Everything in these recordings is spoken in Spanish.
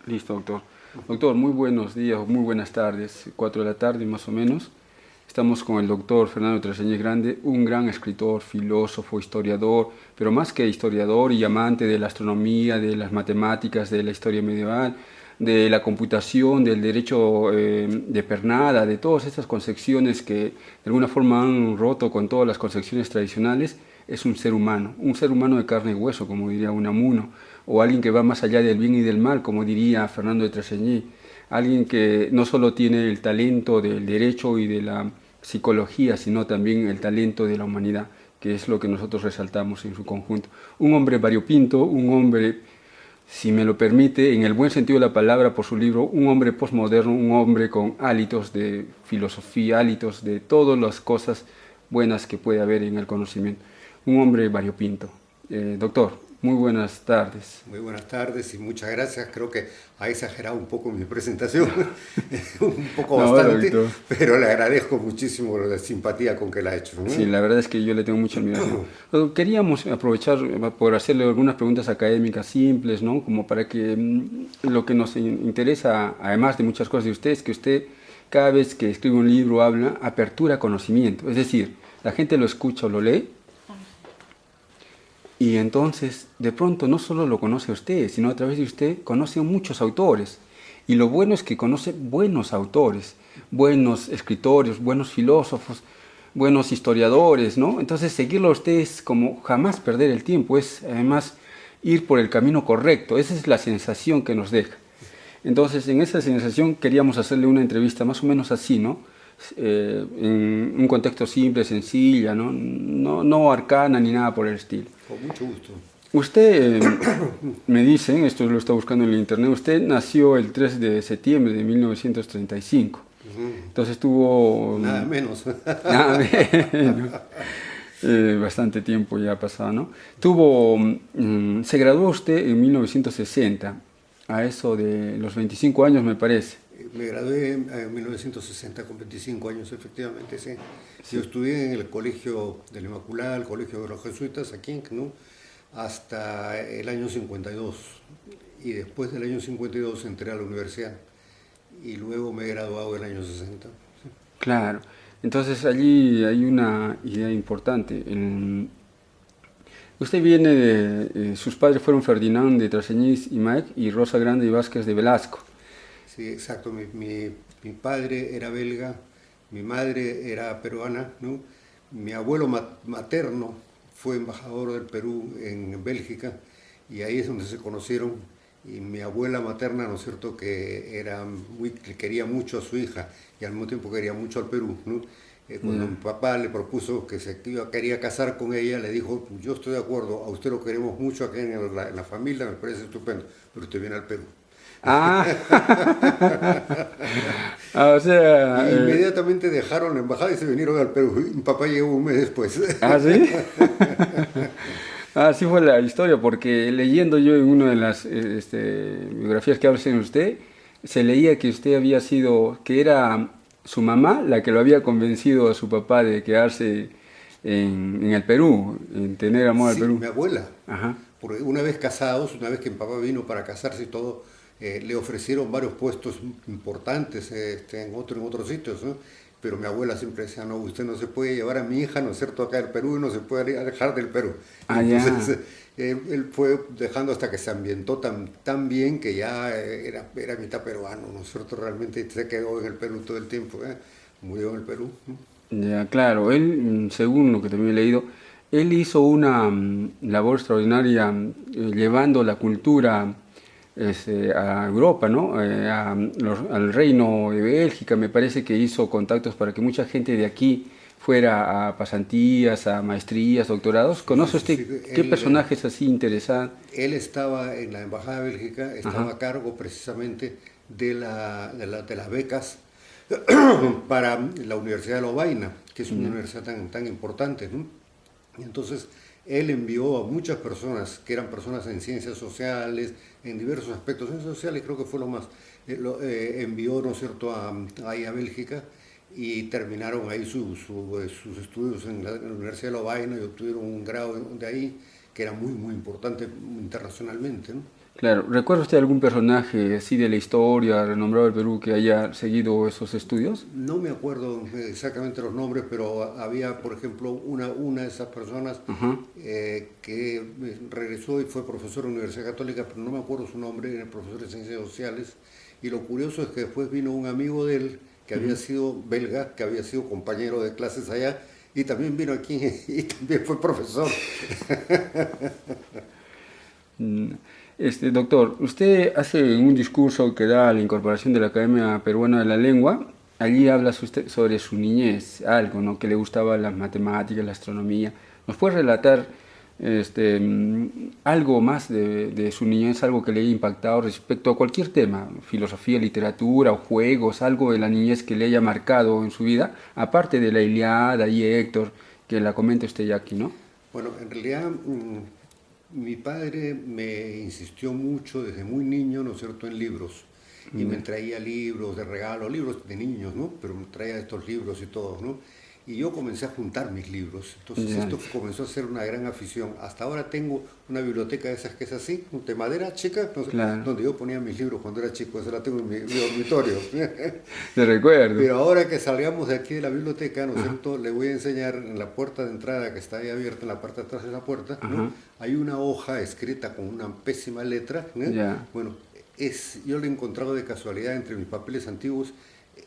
Listo, doctor. Doctor, muy buenos días, muy buenas tardes, 4 de la tarde más o menos. Estamos con el doctor Fernando Traseñez Grande, un gran escritor, filósofo, historiador, pero más que historiador y amante de la astronomía, de las matemáticas, de la historia medieval, de la computación, del derecho de pernada, de todas estas concepciones que de alguna forma han roto con todas las concepciones tradicionales. Es un ser humano de carne y hueso, como diría Unamuno, o alguien que va más allá del bien y del mal, como diría Fernando de Tresegné, alguien que no solo tiene el talento del derecho y de la psicología, sino también el talento de la humanidad, que es lo que nosotros resaltamos en su conjunto. Un hombre variopinto, un hombre, si me lo permite, en el buen sentido de la palabra por su libro, un hombre posmoderno, un hombre con hálitos de filosofía, hálitos de todas las cosas buenas que puede haber en el conocimiento. Un hombre variopinto. Doctor, muy buenas tardes. Muy buenas tardes y muchas gracias. Creo que ha exagerado un poco mi presentación, un poco No, bastante, doctor. pero le agradezco muchísimo la simpatía con que la ha hecho, Sí, ¿no? la verdad es que yo le tengo mucha admiración. Queríamos aprovechar por hacerle algunas preguntas académicas simples, ¿no? Como para que lo que nos interesa, además de muchas cosas de usted, es que usted cada vez que escribe un libro habla apertura a conocimiento. Es decir, la gente lo escucha o lo lee y entonces de pronto no solo lo conoce a usted, sino a través de usted conoce a muchos autores. Y lo bueno es que conoce buenos autores, buenos escritores, buenos filósofos, buenos historiadores, ¿no? Entonces seguirlo a usted es como jamás perder el tiempo, es además ir por el camino correcto. Esa es la sensación que nos deja. Entonces, en esa sensación queríamos hacerle una entrevista más o menos así, ¿no? En un contexto simple, sencilla, ¿no? No arcana ni nada por el estilo. Con mucho gusto. Usted, me dicen, esto lo está buscando en el internet, usted nació el 3 de septiembre de 1935. Entonces tuvo Nada menos. nada menos, bastante tiempo ya ha pasado, ¿no? Se graduó usted en 1960, a eso de los 25 años me parece. Me gradué en 1960 con 25 años, efectivamente, sí. Yo Sí, estudié en el Colegio de la Inmaculada, el Colegio de los Jesuitas, aquí en Cnú, hasta el año 52. Y después del año 52 entré a la universidad y luego me he graduado en el año 60. claro. Entonces allí hay una idea importante. Usted viene sus padres fueron Ferdinand de Traseñís y Maec y Rosa Grande y Vázquez de Velasco. Sí, exacto. Mi padre era belga, mi madre era peruana, ¿no? Mi abuelo materno fue embajador del Perú en Bélgica y ahí es donde se conocieron. Y mi abuela materna, ¿no es cierto?, que quería mucho a su hija y al mismo tiempo quería mucho al Perú, ¿no? Cuando Ya. mi papá le propuso quería casar con ella, le dijo, yo estoy de acuerdo, a usted lo queremos mucho aquí en la familia, me parece estupendo, pero usted viene al Perú. Ah, ah, o sea, Y inmediatamente dejaron la embajada y se vinieron al Perú. Y mi papá llegó un mes después. ¿ah, sí? Así fue la historia, porque leyendo yo en una de las biografías que habla en usted, se leía que usted había sido, que era su mamá la que lo había convencido a su papá de quedarse en el Perú, en tener amor al Sí, Perú. mi abuela. Ajá. Porque una vez casados, una vez que mi papá vino para casarse y todo, le ofrecieron varios puestos importantes en otros sitios, ¿no? Pero mi abuela siempre decía, no, usted no se puede llevar a mi hija, ¿no es cierto?, acá del Perú y no se puede alejar del Perú. Y Ah, entonces ya. él fue dejando hasta que se ambientó tan bien que ya era mitad peruano, ¿no es cierto? Realmente se quedó en el Perú todo el tiempo, ¿eh? Murió en el Perú, ¿no? Ya, claro, él, según lo que también he leído, él hizo una labor extraordinaria llevando la cultura a Europa, ¿no? Al reino de Bélgica, me parece que hizo contactos para que mucha gente de aquí fuera a pasantías, a maestrías, doctorados. Sí, sí, ¿Conoce sí, usted sí. qué personajes así interesantes? Él estaba en la Embajada de Bélgica, Ajá, estaba a cargo precisamente de las becas para la Universidad de Lovaina, que es una ya, universidad tan importante, ¿no? Y entonces él envió a muchas personas, que eran personas en ciencias sociales, en diversos aspectos, ciencias sociales creo que fue lo más, envió, ¿no es cierto?, ahí a Bélgica y terminaron ahí sus estudios en la Universidad de Lovaina y obtuvieron un grado de ahí que era muy importante internacionalmente, ¿no? Claro, ¿recuerda usted algún personaje así de la historia, renombrado del Perú, que haya seguido esos estudios? No me acuerdo exactamente los nombres, pero había, por ejemplo, una de esas personas Ajá. que regresó y fue profesor de la Universidad Católica, pero no me acuerdo su nombre, era profesor de Ciencias Sociales. Y lo curioso es que después vino un amigo de él, que había sido belga, que había sido compañero de clases allá, y también vino aquí y también fue profesor. Mm, doctor, usted hace un discurso que da a la incorporación de la Academia Peruana de la Lengua. Allí habla usted sobre su niñez, algo, ¿no? Que le gustaba las matemáticas, la astronomía. ¿Nos puede relatar algo más de su niñez, algo que le haya impactado respecto a cualquier tema, filosofía, literatura o juegos, algo de la niñez que le haya marcado en su vida, aparte de la Ilíada y Héctor, que la comente usted ya aquí, ¿no? Bueno, en realidad mi padre me insistió mucho desde muy niño, ¿no es cierto?, en libros. Y me Ya, traía libros de regalo, libros de niños, ¿no? Pero me traía estos libros y todo, ¿no? Y yo comencé a juntar mis libros. Entonces ya, esto comenzó a ser una gran afición. Hasta ahora tengo una biblioteca de esas que es así, de madera chica, no sé, claro, donde yo ponía mis libros cuando era chico. Esa la tengo en mi dormitorio. te recuerdo. Pero ahora que salgamos de aquí de la biblioteca, ¿no es Ajá, cierto? Le voy a enseñar en la puerta de entrada que está ahí abierta, en la parte de atrás de la puerta, ¿no? ajá, Hay una hoja escrita con una pésima letra, ¿no? ya. Bueno, yo lo he encontrado de casualidad entre mis papeles antiguos.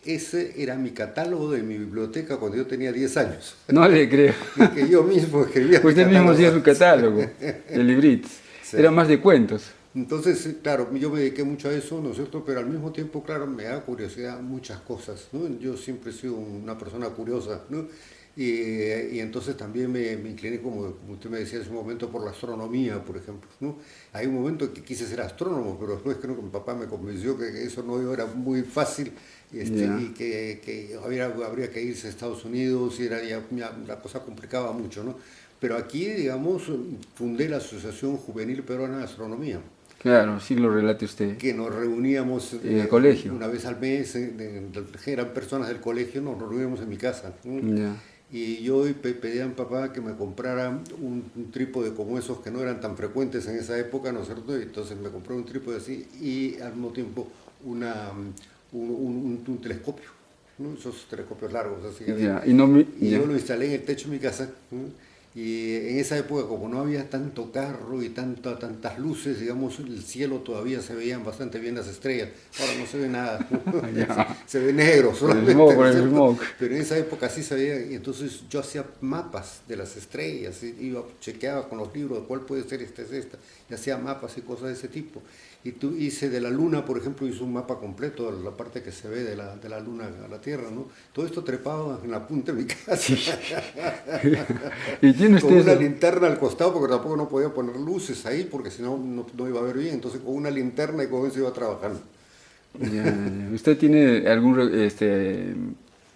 Ese era mi catálogo de mi biblioteca cuando yo tenía 10 años. No le creo. Que yo mismo escribía mi Usted mismo hacía catálogo. su catálogo de libritos. Sí. Era más de cuentos. Entonces, claro, yo me dediqué mucho a eso, ¿no es cierto? Pero al mismo tiempo, claro, me da curiosidad muchas cosas, ¿no? Yo siempre he sido una persona curiosa, ¿no? Y entonces también me incliné, como usted me decía hace un momento, por la astronomía, por ejemplo, ¿no? Hay un momento que quise ser astrónomo, pero después creo que mi papá me convenció que eso no era muy fácil Ya, y que habría que irse a Estados Unidos y la cosa complicaba mucho, ¿no? Pero aquí, digamos, fundé la Asociación Juvenil Peruana de Astronomía, claro, sí lo relate usted. que nos reuníamos En el colegio. una vez al mes, eran personas del colegio, nos reuníamos en mi casa, ¿no? Ya, Y yo pedí a mi papá que me comprara un trípode como esos que no eran tan frecuentes en esa época, ¿no es cierto? Y entonces me compré un trípode así y al mismo tiempo un telescopio, ¿no? Esos telescopios largos, así que había. ya. Y no me, Y ya. yo lo instalé en el techo de mi casa, ¿no? Y en esa época, como no había tanto carro y tantas luces, digamos, el cielo todavía se veían bastante bien las estrellas. Ahora no se ve nada, Ya. se ve negro Por el solamente, smog, por ¿no es el cierto? smog. Pero en esa época sí se veía, y entonces yo hacía mapas de las estrellas, chequeaba con los libros cuál puede ser esta es esta, y hacía mapas y cosas de ese tipo. Y hice de la luna, por ejemplo, hice un mapa completo de la parte que se ve de la luna a la Tierra, ¿no? Todo esto trepado en la punta de mi casa. Y tiene Con usted una eso. linterna al costado, porque tampoco no podía poner luces ahí, porque si no, no iba a ver bien. Entonces con una linterna y con eso iba trabajando. Ya, ya. ¿Usted tiene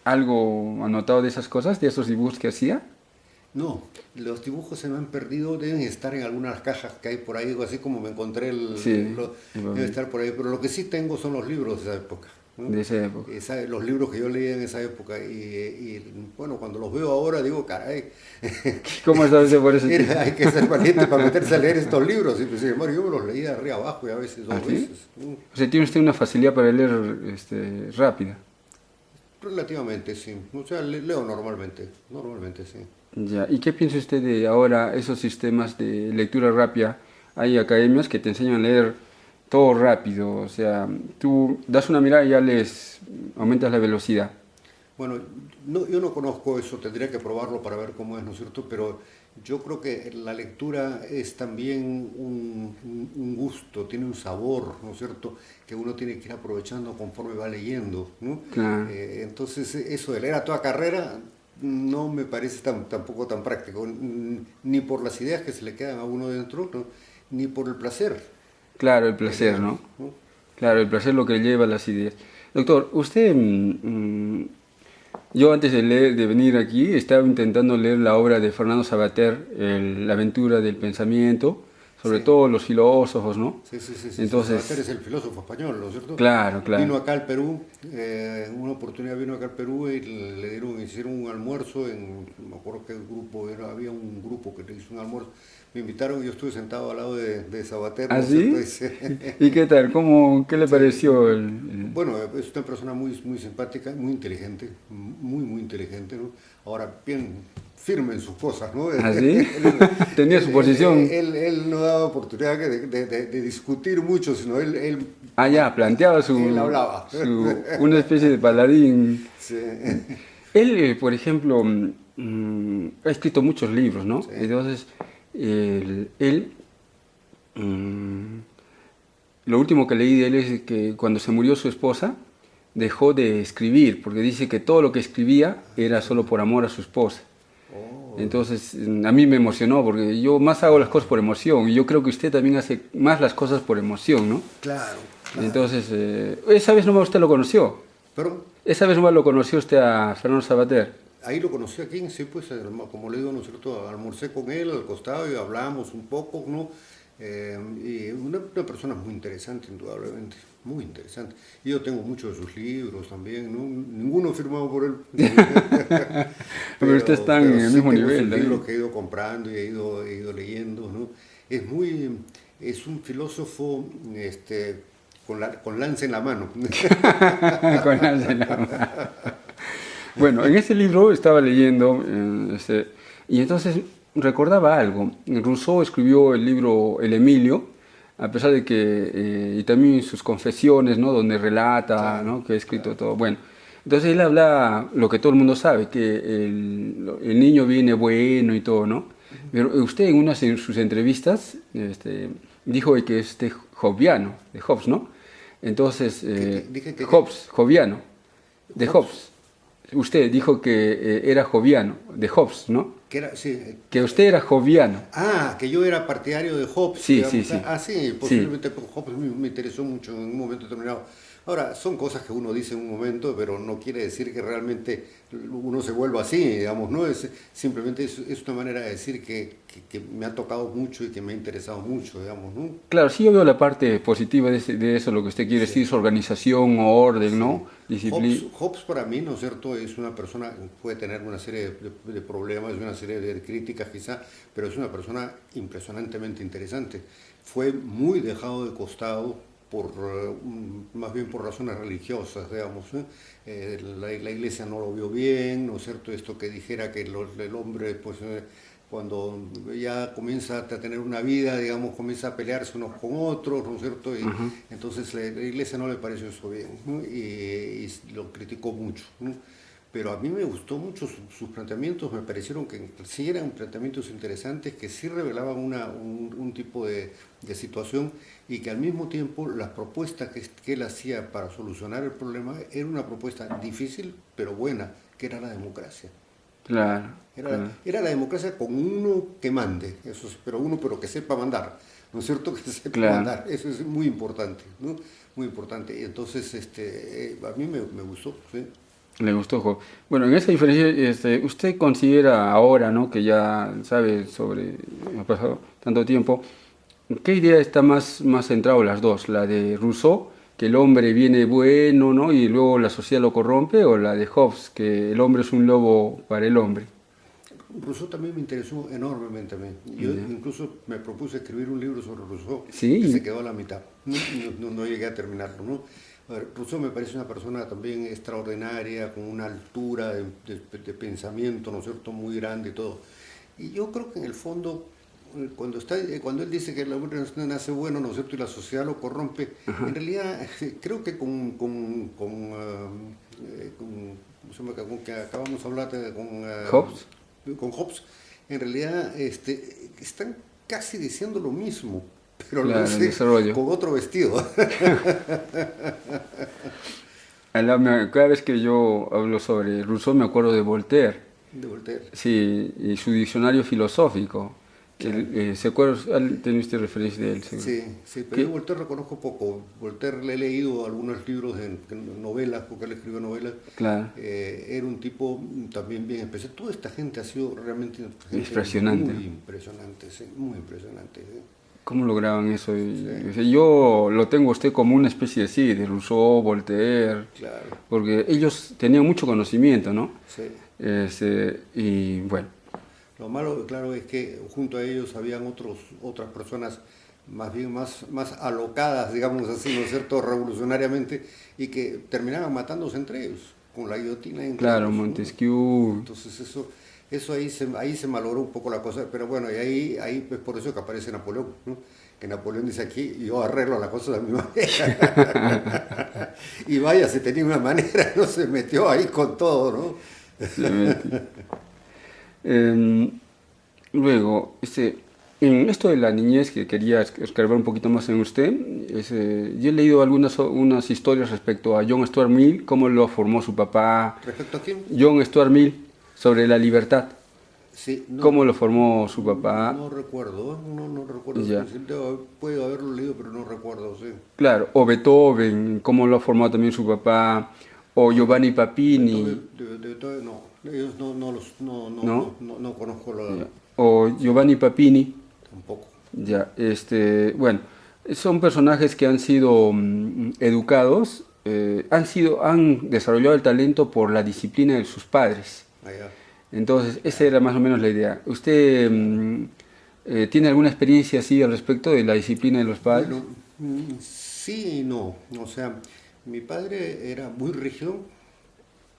algo anotado de esas cosas, de esos dibujos que hacía? No, los dibujos se me han perdido, deben estar en algunas cajas que hay por ahí, así como me encontré, Sí, debe estar por ahí. Pero lo que sí tengo son los libros de esa época, ¿no? de esa época. Los libros que yo leía en esa época. Bueno, cuando los veo ahora digo, caray, ¿Cómo está usted por ese tipo? hay que ser valiente para meterse a leer estos libros. Y pues, sin embargo, yo me los leía de arriba abajo y a veces ¿Ah, dos sí? veces, ¿no? O sea, tiene usted una facilidad para leer rápida. Relativamente, sí. O sea, leo normalmente, sí. Ya. ¿Y qué piensa usted de ahora esos sistemas de lectura rápida? Hay academias que te enseñan a leer todo rápido. O sea, tú das una mirada y ya les aumentas la velocidad. Bueno, yo no conozco eso, tendría que probarlo para ver cómo es, ¿no es cierto? Pero yo creo que la lectura es también un gusto, tiene un sabor, ¿no es cierto? Que uno tiene que ir aprovechando conforme va leyendo, ¿no? Claro. Entonces, eso de leer a toda carrera no me parece tampoco tan práctico, ni por las ideas que se le quedan a uno dentro, ¿no? Ni por el placer Claro, el de placer, leer, ¿no? ¿no? Claro, el placer lo que lleva a las ideas. Doctor, usted, yo antes de venir aquí estaba intentando leer la obra de Fernando Savater, La aventura del pensamiento, sobre Sí. todo los filósofos, ¿no? Sí, sí, sí, sí. Entonces, Sabater es el filósofo español, ¿no es cierto? claro, Vino claro. acá al Perú, una oportunidad vino acá al Perú y le dieron, hicieron un almuerzo en, no me acuerdo qué grupo era, había un grupo que le hizo un almuerzo. Me invitaron y yo estuve sentado al lado de Sabater, ¿no es cierto? ¿Así? ¿Y qué tal? ¿Cómo, qué le Sí, pareció bueno, es una persona muy, muy simpática, muy inteligente, muy, muy inteligente, ¿no? Ahora, bien firme en sus cosas, ¿no? ¿Así? Tenía su posición. Él no daba oportunidad de discutir mucho, sino Ah, ya, planteaba él hablaba. una especie de paladín. Sí, Él, por ejemplo, ha escrito muchos libros, ¿no? sí, Entonces, él, mm, lo último que leí de él es que cuando se murió su esposa, dejó de escribir, porque dice que todo lo que escribía era solo por amor a su esposa. oh, Entonces, a mí me emocionó, porque yo más hago las cosas por emoción, y yo creo que usted también hace más las cosas por emoción, ¿no? claro, claro. Entonces, esa vez nomás usted lo conoció. Pero Esa vez nomás lo conoció usted a Fernando Sabater. ahí lo conocí aquí, sí, pues, como le digo, ¿no es cierto? Almorcé con él al costado y hablamos un poco, ¿no? Y una persona muy interesante, indudablemente, muy interesante. Y yo tengo muchos de sus libros también, ¿no? Ninguno firmado por él, Pero usted está en pero el sí mismo tengo sus nivel libros también. que he ido comprando y he ido leyendo, ¿no? Es un filósofo con lanza en la mano. Con las de Bueno, en ese libro estaba leyendo, y entonces recordaba algo. Rousseau escribió el libro El Emilio, a pesar de que, y también sus confesiones, ¿no? Donde relata, Claro, ¿no? Que ha escrito claro. todo. Bueno, entonces él habla lo que todo el mundo sabe, que el niño viene bueno y todo, ¿no? Pero usted en una de sus entrevistas dijo que es de Hobbiano, de Hobbes, ¿no? Entonces, Dije que Hobbes, Hobbiano, de Hobbes, Hobbes. Usted dijo que era joviano, de Hobbes, ¿no? que era, sí, Que usted era joviano. que yo era partidario de Hobbes, Sí, sí, digamos. sí. Sí, Sí, posiblemente Hobbes me interesó mucho en un momento determinado. Ahora, son cosas que uno dice en un momento, pero no quiere decir que realmente uno se vuelva así, digamos, ¿no? Simplemente es una manera de decir que me ha tocado mucho y que me ha interesado mucho, digamos, ¿no? claro, sí yo veo la parte positiva de eso, lo que usted quiere Sí. decir, es organización, orden, Sí. ¿no? Disciplina. Hobbes para mí, ¿no es cierto? Es una persona, puede tener una serie de problemas, una serie de críticas quizá, pero es una persona impresionantemente interesante. Fue muy dejado de costado más bien por razones religiosas, digamos. ¿Eh? La iglesia no lo vio bien, ¿no es cierto? Esto que dijera que el hombre, pues, cuando ya comienza a tener una vida, digamos, comienza a pelearse unos con otros, ¿no es cierto? Y Ajá. entonces la iglesia no le pareció eso bien, ¿no? Y lo criticó mucho, ¿no? Pero a mí me gustó mucho sus planteamientos, me parecieron que sí eran planteamientos interesantes, que sí revelaban un tipo de situación y que al mismo tiempo las propuestas que él hacía para solucionar el problema era una propuesta difícil pero buena, que era la democracia. Claro, claro, Era la democracia con uno que mande, eso sí, pero que sepa mandar, ¿no es cierto? Que sepa claro. mandar, eso es muy importante, ¿no? Muy importante. Y entonces, a mí me gustó, ¿sí? Le gustó Job. Bueno, en esa diferencia, usted considera ahora, ¿no? Que ya sabe sobre, ha pasado tanto tiempo, ¿qué idea está más centrado en las dos? ¿La de Rousseau, que el hombre viene bueno, ¿no? Y luego la sociedad lo corrompe, o la de Hobbes, que el hombre es un lobo para el hombre? Rousseau también me interesó enormemente a mí. Yo Ya. incluso me propuse escribir un libro sobre Rousseau que se Sí, quedó a la mitad. No llegué a terminarlo, ¿no? A ver, Rousseau me parece una persona también extraordinaria, con una altura de pensamiento, ¿no es cierto?, muy grande y todo. Y yo creo que en el fondo, cuando él dice que el hombre no nace bueno, ¿no es cierto?, y la sociedad lo corrompe, en realidad creo que ¿cómo se llama? Con que acabamos de hablar Hobbes, con Hobbes, en realidad están casi diciendo lo mismo, pero lo claro, el dice desarrollo. con otro vestido. Cada vez que yo hablo sobre Rousseau me acuerdo de Voltaire. De Voltaire. Sí, y su diccionario filosófico. Claro. ¿Se acuerda? ¿Tiene usted referencia de él, seguro? Sí, sí, pero yo ¿Qué? Voltaire reconozco poco. Voltaire le he leído algunos libros de novelas, porque él escribió novelas. Claro, Era un tipo también bien especial. Toda esta gente ha sido realmente gente impresionante. muy impresionante, sí, muy impresionante. Sí. ¿Cómo lograban eso? Sí, O sea, yo lo tengo a usted como una especie de sí, de Rousseau, Voltaire, claro, porque ellos tenían mucho conocimiento, ¿no? sí. Y bueno, Lo malo, claro, es que junto a ellos habían otras personas más alocadas, digamos así, ¿no es cierto?, revolucionariamente, y que terminaban matándose entre ellos, con la guillotina entre claro, ellos, ¿no? Montesquieu, Entonces eso ahí se malogró un poco la cosa, pero bueno, y ahí pues por eso que aparece Napoleón, ¿no? Que Napoleón dice aquí, yo arreglo las cosas de mi manera. Y vaya, se tenía una manera, no se metió ahí con todo, ¿no? se mete. Em, Luego, en esto de la niñez que quería escarbar un poquito más en usted, yo he leído unas historias respecto a John Stuart Mill, cómo lo formó su papá, Respecto a quién, John Stuart Mill, sobre la libertad, sí, cómo lo formó su papá, no recuerdo, no recuerdo, ya, puedo haberlo leído, pero no recuerdo, sí. claro, o Beethoven, cómo lo formó también su papá, o No, Giovanni Papini, Beethoven no, ellos ¿no? no conozco Ya. O sí, Giovanni Papini, tampoco. ya, bueno, son personajes que han sido educados, han desarrollado el talento por la disciplina de sus padres. Allá, Entonces, esa claro, era más o menos la idea. ¿Usted claro. tiene alguna experiencia así al respecto de la disciplina de los padres? Bueno, sí y no. O sea, mi padre era muy rígido,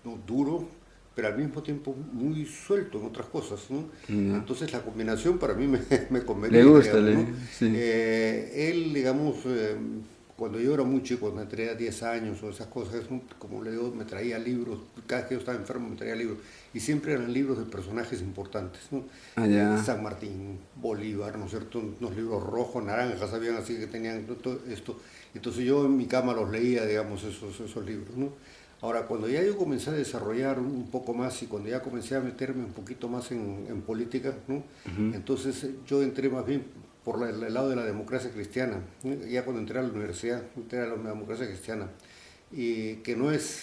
¿no? Duro, pero al mismo tiempo muy suelto en otras cosas, ¿no? Ya. Entonces la combinación para mí me ¿Le convenía, gusta? digamos, ¿no? Sí. Él, digamos, cuando yo era muy chico, cuando tenía 10 años o esas cosas, ¿no? Como le digo, me traía libros, cada vez que yo estaba enfermo me traía libros, y siempre eran libros de personajes importantes, ¿no? Allá. San Martín, Bolívar, ¿no es cierto? Unos libros rojos, naranjas, habían así que tenían todo esto. Entonces yo en mi cama los leía, digamos, esos libros, ¿no? Ahora, cuando ya yo comencé a desarrollar un poco más y cuando ya comencé a meterme un poquito más en política, ¿no? Entonces yo entré más bien por el lado de la democracia cristiana, ¿no? Ya cuando entré a la universidad, entré a la democracia cristiana, y que no es,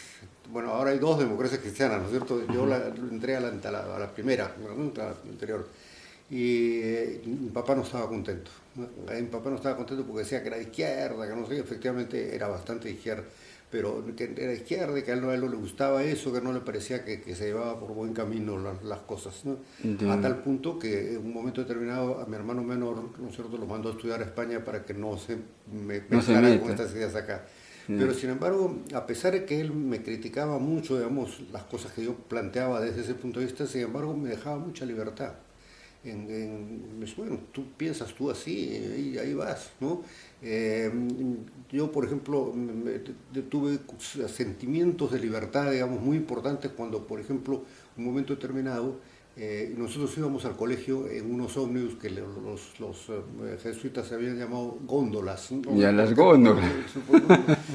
bueno, ahora hay dos democracias cristianas, ¿no es cierto? Yo entré a la primera, ¿no? A la anterior, y mi papá no estaba contento, ¿no? Mi papá no estaba contento porque decía que era de izquierda, que no sé, efectivamente era bastante de izquierda, pero que era izquierda y que a él no le gustaba eso, que no le parecía que se llevaba por buen camino las cosas, ¿no? A Ya. tal punto que en un momento determinado a mi hermano menor, ¿no es cierto?, lo mandó a estudiar a España para que no se No se mezclara con meta. estas ideas acá. Ya. Pero sin embargo, a pesar de que él me criticaba mucho, digamos, las cosas que yo planteaba desde ese punto de vista, sin embargo, me dejaba mucha libertad. Bueno, tú piensas tú así, ahí vas, ¿no? Eh, yo, por ejemplo, tuve sentimientos de libertad, digamos, muy importantes cuando, por ejemplo, un momento determinado, nosotros íbamos al colegio en unos ómnibus que los jesuitas se habían llamado góndolas, ¿no? Ya ¿Por las qué? Porque góndolas.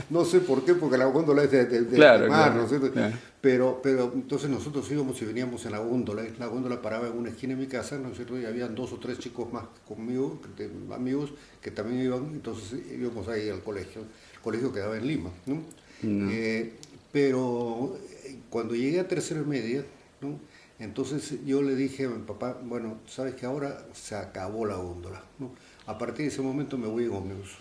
no sé por qué, porque la góndola es de Claro, mar, ¿no claro, es cierto? claro. Pero entonces nosotros íbamos y veníamos en la góndola paraba en una esquina de mi casa, ¿no es cierto? Y habían dos o tres chicos más conmigo, amigos, que también iban, entonces íbamos ahí al colegio. El colegio quedaba en Lima, ¿no? No. Eh, pero cuando llegué a tercera media, ¿no? Entonces yo le dije a mi papá, bueno, sabes que ahora se acabó la góndola, ¿no? A partir de ese momento me voy en ómnibus,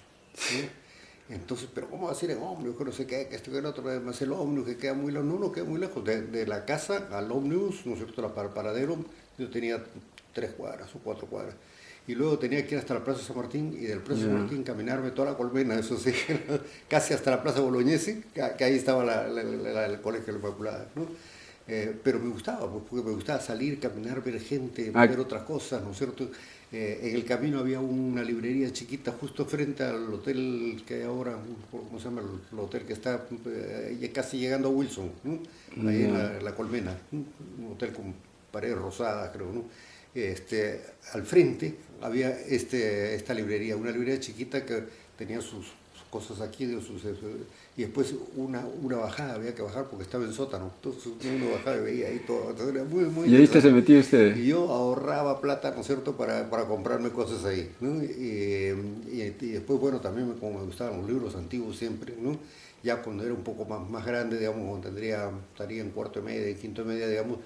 ¿no? Entonces, pero ¿cómo va a ser en ómnibus? Que no sé qué, que esto que el otro, además el ómnibus que queda muy lejos. No, no queda muy lejos. De la casa al ómnibus, ¿no es cierto? El paradero, yo tenía 3 cuadras o 4 cuadras. Y luego tenía que ir hasta la Plaza San Martín y del Plaza San Ya. Martín caminarme toda la Colmena, eso sí, casi hasta la Plaza Bolognesi, que ahí estaba el colegio de la Inmaculada, ¿no? Pero me gustaba, pues, porque me gustaba salir, caminar, ver gente, Ah, ver otras cosas, ¿no es cierto? En el camino había una librería chiquita justo frente al hotel que hay ahora, ¿cómo se llama? El hotel que está casi llegando a Wilson, ¿no? Ahí en ya. la Colmena, ¿no? Un hotel con paredes rosadas, creo, ¿no? Al frente había esta librería, una librería chiquita que tenía sus cosas aquí, y después una bajada, había que bajar porque estaba en sótano, entonces uno bajaba y veía ahí todo, entonces era muy, muy ¿Y ahí se interesante. metió usted? Y yo ahorraba plata, ¿no es cierto?, para comprarme cosas ahí, ¿no? Y después, bueno, también como me gustaban los libros antiguos siempre, ¿no? Ya cuando era un poco más grande, digamos, cuando estaría en cuarto de media, en quinto de media, digamos,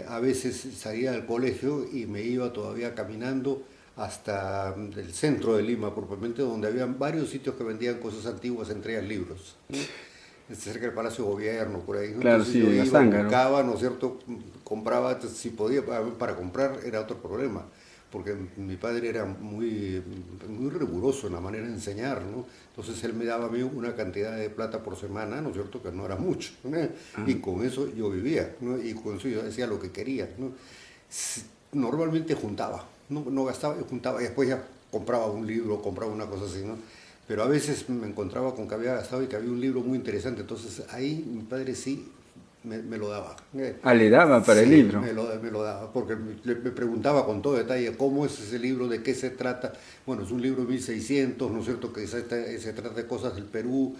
a veces salía del colegio y me iba todavía caminando hasta el centro de Lima, propiamente, donde había varios sitios que vendían cosas antiguas, entre ellas libros, ¿no? Cerca del Palacio de Gobierno, por ahí, ¿no? Claro, Entonces sí, yo en iba, Azángaro. buscaba, ¿no es cierto? Compraba, si podía, para comprar era otro problema, porque mi padre era muy riguroso en la manera de enseñar, ¿no? Entonces él me daba a mí una cantidad de plata por semana, ¿no es cierto? Que no era mucho, ¿no? Y con eso yo vivía, ¿no? Y con eso yo hacía lo que quería, ¿no? Normalmente juntaba, no gastaba, juntaba y después ya compraba un libro, compraba una cosa así, ¿no? Pero a veces me encontraba con que había gastado y que había un libro muy interesante, entonces ahí mi padre sí me lo daba. Ah, le daba para el Sí, libro. me lo daba, porque me preguntaba con todo detalle cómo es ese libro, de qué se trata. Bueno, es un libro de 1600, ¿no es cierto?, que se trata de cosas del Perú.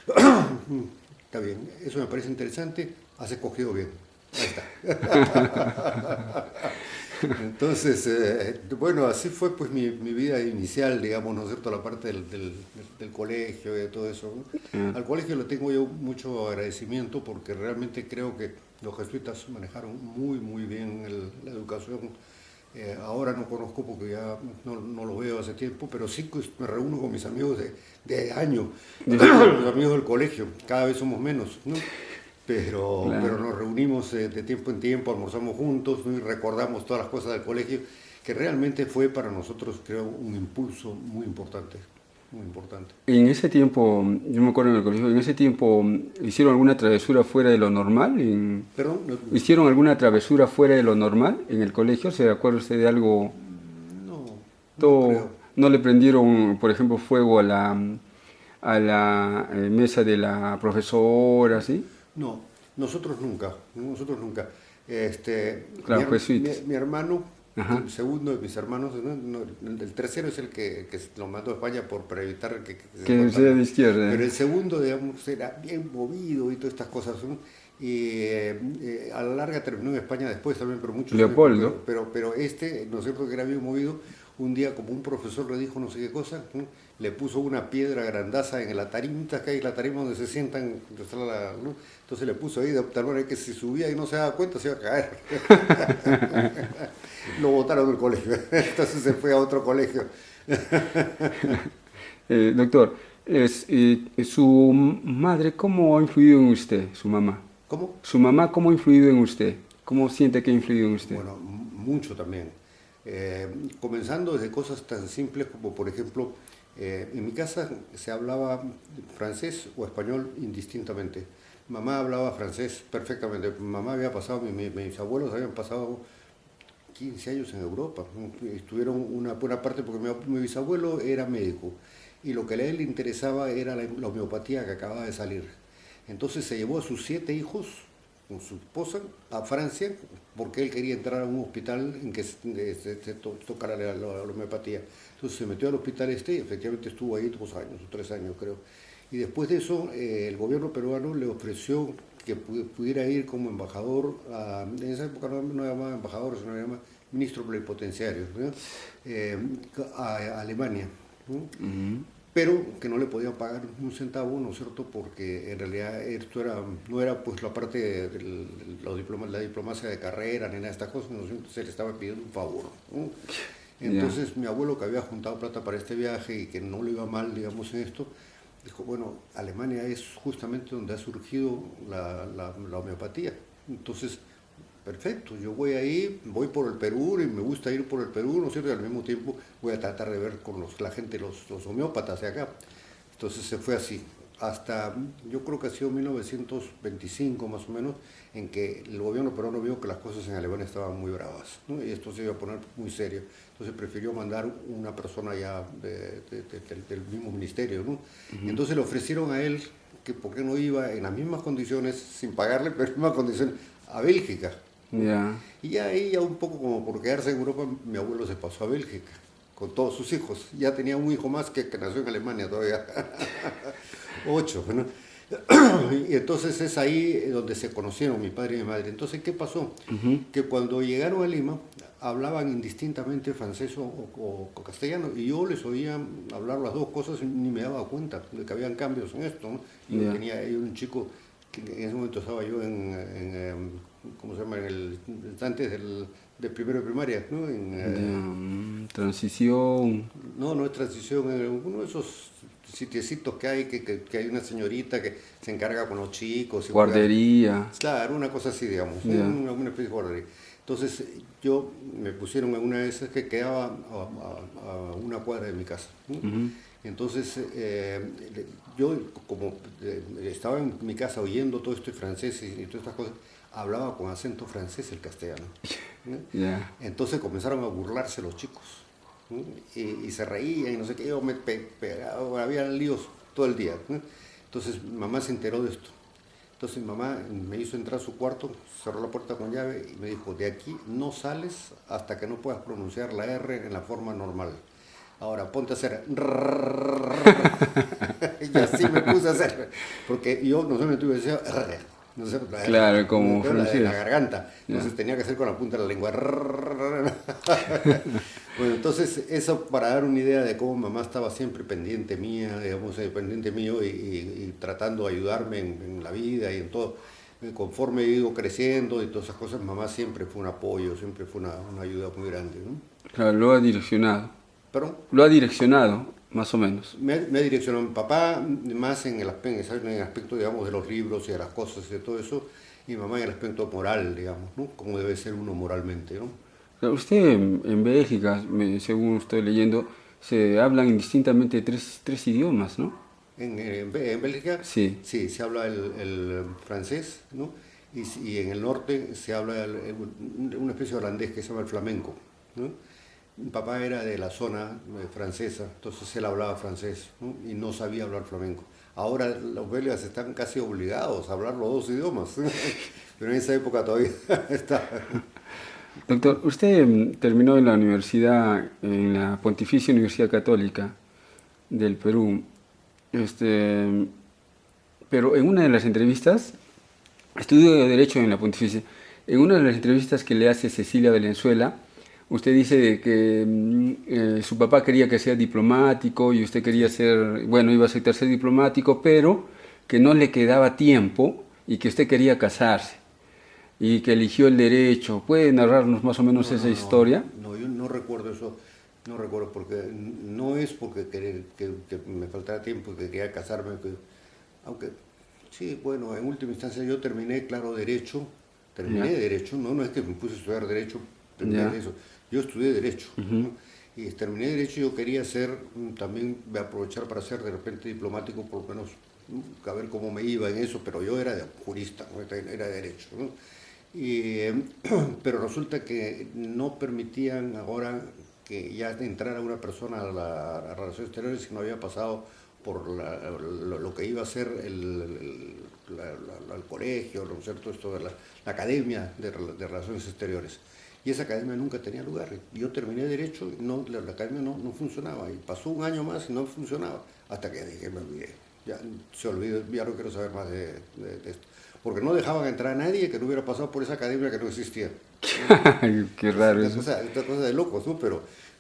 Está bien, eso me parece interesante, has escogido bien. Ahí está. Entonces, bueno, así fue pues mi vida inicial, digamos, ¿no es cierto?, la parte del colegio y de todo eso, ¿no? Ah, Al colegio le tengo yo mucho agradecimiento porque realmente creo que los jesuitas manejaron muy bien la educación. Ahora no conozco porque ya no lo veo hace tiempo, pero sí pues, me reúno con mis amigos de año, dice que, los amigos del colegio, cada vez somos menos, ¿no? Pero claro. nos reunimos de tiempo en tiempo, almorzamos juntos, ¿no? Y recordamos todas las cosas del colegio, que realmente fue para nosotros, creo, un impulso muy importante, muy importante. En ese tiempo, yo me acuerdo en el colegio, en ese tiempo hicieron alguna travesura fuera de lo normal. Perdón, ¿Hicieron alguna travesura fuera de lo normal en el colegio? ¿Se acuerda usted de algo? no creo. ¿No le prendieron, por ejemplo, fuego a la mesa de la profesora, así? No, nosotros nunca. Claro, jesuitas. Mi hermano, Ajá. el segundo de mis hermanos, ¿no? El tercero es el que lo mandó a España para evitar que se Que sea contamine. de izquierda. Pero el segundo, digamos, era bien movido y todas estas cosas, ¿no? Y a la larga terminó en España después también, pero muchos años, Leopoldo. pero este, ¿no es cierto?, que era bien movido, un día como un profesor le dijo no sé qué cosa, ¿no? Le puso una piedra grandaza en la tarimita, que hay la tarima donde se sientan, ¿no? Entonces le puso ahí de tal manera que si subía y no se daba cuenta se iba a caer. Lo botaron del colegio, entonces se fue a otro colegio. Doctor, ¿su madre cómo ha influido en usted, su mamá? ¿Cómo? ¿Su mamá cómo ha influido en usted? ¿Cómo siente que ha influido en usted? Bueno, mucho también. Comenzando desde cosas tan simples como, por ejemplo, en mi casa se hablaba francés o español indistintamente. Mamá hablaba francés perfectamente. Mamá había pasado, mis abuelos habían pasado 15 años en Europa. Estuvieron una buena parte porque mi bisabuelo era médico y lo que a él le interesaba era la homeopatía que acababa de salir. Entonces se llevó a sus 7 hijos con su esposa a Francia porque él quería entrar a un hospital en que se tocara la homeopatía. Entonces se metió al hospital y efectivamente estuvo ahí 2 años o 3 años creo. Y después de eso el gobierno peruano le ofreció que pudiera ir como embajador, en esa época no llamaba embajador, sino llamaba ministro plenipotenciario, ¿no? A Alemania, ¿no? Pero que no le podían pagar un centavo, ¿no es cierto?, porque en realidad esto no era pues la parte de la diplomacia de carrera ni nada de estas cosas, ¿no? Se le estaba pidiendo un favor, ¿no? Ya. Entonces mi abuelo, que había juntado plata para este viaje y que no le iba mal, digamos, en esto, dijo, bueno, Alemania es justamente donde ha surgido la homeopatía. Entonces, perfecto, yo voy ahí, voy por el Perú y me gusta ir por el Perú, ¿no es cierto? Y al mismo tiempo voy a tratar de ver con la gente, los homeópatas de acá. Entonces se fue así, hasta yo creo que ha sido 1925 más o menos, en que el gobierno peruano vio que las cosas en Alemania estaban muy bravas, ¿no? Y esto se iba a poner muy serio. Entonces prefirió mandar una persona ya del mismo ministerio, ¿no? Entonces le ofrecieron a él que por qué no iba en las mismas condiciones, sin pagarle, pero en las mismas condiciones, a Bélgica, ¿no? Ya. Y ya ahí, ya un poco como por quedarse en Europa, mi abuelo se pasó a Bélgica con todos sus hijos. Ya tenía un hijo más que nació en Alemania todavía. 8, ¿no? Y entonces es ahí donde se conocieron mi padre y mi madre. Entonces, ¿qué pasó? Que cuando llegaron a Lima hablaban indistintamente francés o castellano y yo les oía hablar las dos cosas y ni me daba cuenta de que habían cambios en esto, ¿no? Yo Ya. tenía ahí un chico que en ese momento estaba yo ¿cómo se llama? Antes de primero de primaria, ¿no? Transición, No es transición, uno de esos sitiecitos que hay, que hay una señorita que se encarga con los chicos y juega. guardería, Claro, una cosa así, digamos, ¿no? ya. Una especie de guardería. Entonces, yo me pusieron en una de esas que quedaba a una cuadra de mi casa, ¿no? Ujú. Entonces, yo como estaba en mi casa oyendo todo esto en francés y todas estas cosas, hablaba con acento francés el castellano, ¿no? Ya, Entonces comenzaron a burlarse los chicos, ¿no? Y se reían y no sé qué, yo me pegaba, había líos todo el día, ¿no? Entonces mamá se enteró de esto. Entonces mamá me hizo entrar a su cuarto, cerró la puerta con llave y me dijo, de aquí no sales hasta que no puedas pronunciar la R en la forma normal. Ahora ponte a hacer y así me puse a hacer, porque yo no sé, me tuve que decir, no sé, claro, como de la francés. garganta, Ya. entonces tenía que hacer con la punta de la lengua. Bueno, entonces eso para dar una idea de cómo mamá estaba siempre pendiente mía, digamos, pendiente mío y tratando de ayudarme en la vida y en todo. Conforme he ido creciendo y todas esas cosas, mamá siempre fue un apoyo, siempre fue una ayuda muy grande, ¿no? Claro, lo ha direccionado. Pero Lo ha direccionado, más o menos. me direccionó mi papá más en el aspecto, digamos, de los libros y de las cosas y de todo eso, y mamá en el aspecto moral, digamos, ¿no? Cómo debe ser uno moralmente, ¿no? Claro, usted en Bélgica, según estoy leyendo, se hablan indistintamente tres idiomas, ¿no? En Bélgica Sí. sí, se habla el francés, ¿no? Y en el norte se habla una especie de holandés que se llama el flamenco, ¿no? Mi papá era de la zona francesa, entonces él hablaba francés, ¿no? Y no sabía hablar flamenco. Ahora los belgas están casi obligados a hablar los dos idiomas, pero en esa época todavía está. Doctor, usted terminó en la universidad, en la Pontificia Universidad Católica del Perú, este, pero en una de las entrevistas, estudio de Derecho en la Pontificia, en una de las entrevistas que le hace Cecilia Valenzuela, usted dice de que su papá quería que sea diplomático y usted quería Sí. ser, bueno, iba a aceptar ser diplomático, pero que no le quedaba tiempo y que usted quería casarse y que eligió el derecho. ¿Puede narrarnos más o menos esa historia? No, yo no recuerdo eso, no recuerdo porque no es porque que me faltara tiempo y que quería casarme, aunque sí, bueno, en última instancia yo terminé, claro, terminé Ya, derecho, no es que me puse a estudiar derecho, terminé ya. de eso, yo estudié derecho, Ujú. ¿no? Y terminé derecho y yo quería ser, también aprovechar para ser de repente diplomático, por lo menos a ver cómo me iba en eso, pero yo era de jurista, ¿no? Era de derecho, ¿no? Y, pero resulta que no permitían ahora que ya entrara una persona a Relaciones Exteriores si no había pasado por lo que iba a ser el colegio, ¿no es cierto? Esto de la Academia de Relaciones Exteriores. Y esa academia nunca tenía lugar. Yo terminé Derecho y no, la academia no funcionaba. Y pasó un año más y no funcionaba. Hasta que dije, me olvidé. Ya se olvidó, ya no quiero saber más de esto. Porque no dejaban entrar a nadie que no hubiera pasado por esa academia que no existía. Qué Es raro eso. una cosa de locos, ¿no?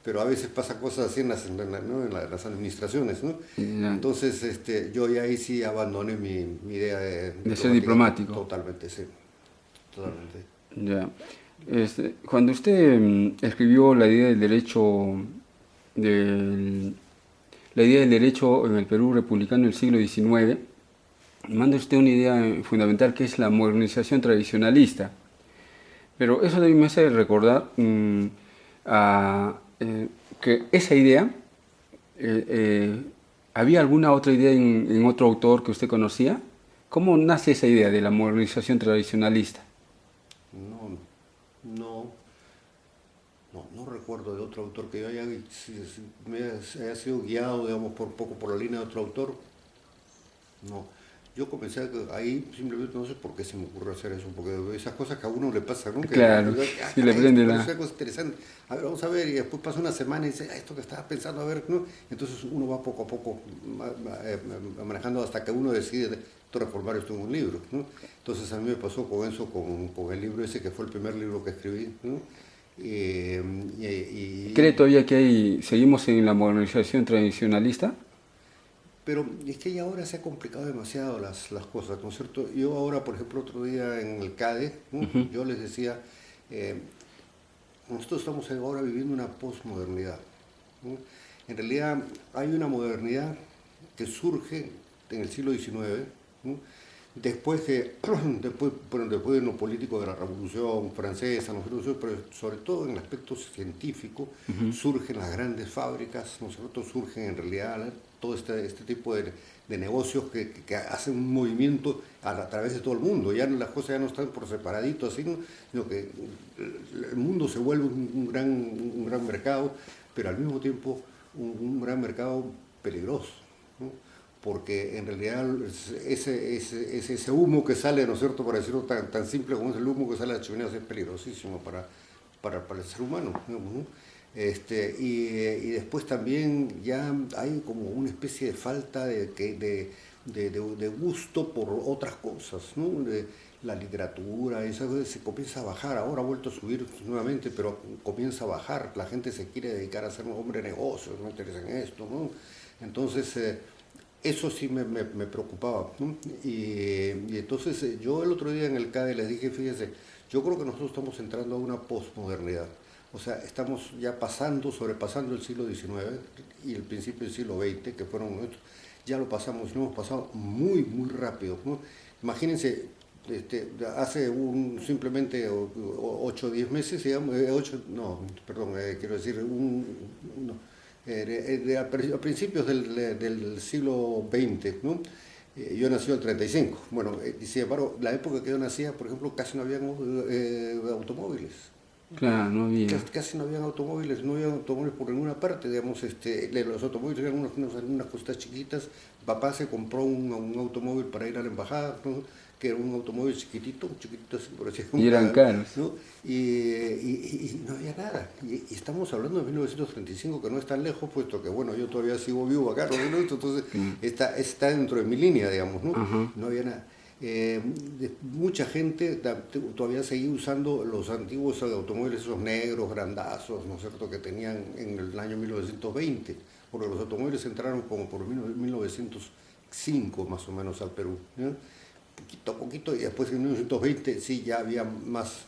Pero a veces pasa cosas así ¿no? Las administraciones, ¿no? Ya, Entonces, yo ya ahí sí abandoné mi idea de de ser diplomática diplomático. totalmente, sí, totalmente. Ya. Cuando usted escribió la idea del derecho del, la idea del derecho en el Perú republicano del siglo XIX, manda usted una idea fundamental que es la modernización tradicionalista. Pero eso también me hace recordar que esa idea, eh, eh, ¿había alguna otra idea en otro autor que usted conocía? ¿Cómo nace esa idea de la modernización tradicionalista? No, no, no recuerdo de otro autor que yo me haya sido guiado, digamos, por poco por la línea de otro autor. No, yo comencé ahí simplemente no sé por qué se me ocurrió hacer eso, porque esas cosas que a uno le pasan, ¿no? Que de repente Claro, digo, si le caray, esto prende parece la... algo interesante. A ver, vamos a ver, y después pasa una semana y dice, esto que estaba pensando, a ver, ¿no? Entonces uno va poco a poco manejando hasta que uno decide transformar esto en un libro, ¿no? Entonces a mí me pasó con eso, con el libro ese que fue el primer libro que escribí, ¿no? Eh, ¿Cree y, todavía que seguimos en la modernización tradicionalista? pero es que ya ahora se ha complicado demasiado las cosas, ¿no es cierto? Yo ahora, por ejemplo, otro día en el CADE, ¿no? Ujú. Yo les decía, eh, nosotros estamos ahora viviendo una posmodernidad, ¿no? En realidad hay una modernidad que surge en el siglo XIX, ¿no? Después después de lo político de la Revolución Francesa, ¿no? Pero sobre todo en el aspecto científico, Ujú. surgen las grandes fábricas, ¿no es cierto? Surgen en realidad todo este tipo de negocios que hacen un movimiento a través de todo el mundo. Ya las cosas ya no están por separadito así, ¿no? Sino que el mundo se vuelve un gran mercado, pero al mismo tiempo un gran mercado peligroso, ¿no? Porque en realidad ese humo que sale, ¿no es cierto?, para decirlo tan simple como es el humo que sale de las chimeneas, es peligrosísimo para el ser humano, digamos, ¿no? Y después también ya hay como una especie de falta de gusto por otras cosas, ¿no? La literatura, esa cosa se comienza a bajar, ahora ha vuelto a subir nuevamente, pero comienza a bajar, la gente se quiere dedicar a ser un hombre de negocios, no interesa en esto, ¿no? Entonces, eso sí me preocupaba, ¿no? Y entonces yo el otro día en el CADE les dije, fíjense, yo creo que nosotros estamos entrando a una posmodernidad. O sea, estamos ya sobrepasando el siglo XIX y el principio del siglo XX, que fueron nuestros, ya lo pasamos, lo hemos pasado muy rápido, ¿no? Imagínense, hace simplemente 8 o 10 meses, digamos, quiero decir, no, a principios del siglo XX, ¿no? Yo nací en el 35. Bueno, sin embargo, la época que yo nacía, por ejemplo, casi no habían automóviles. Claro, no había. Casi no había automóviles por ninguna parte, digamos, los automóviles eran unas cositas chiquitas. Papá se compró un automóvil para ir a la embajada, ¿no? Que era un automóvil chiquitito así, por así Y eran caros. ¿no? Y no había nada. Y estamos hablando de 1935, que no es tan lejos, puesto que, bueno, yo todavía sigo vivo acá, ¿no? Entonces Mm. está dentro de mi línea, digamos, ¿no? Ajá. No había nada. Mucha gente todavía seguía usando los antiguos automóviles, esos negros, grandazos, ¿no es cierto?, que tenían en el año 1920, porque los automóviles entraron como por 1905 más o menos al Perú, ¿no? Poquito a poquito, y después en 1920 sí ya había más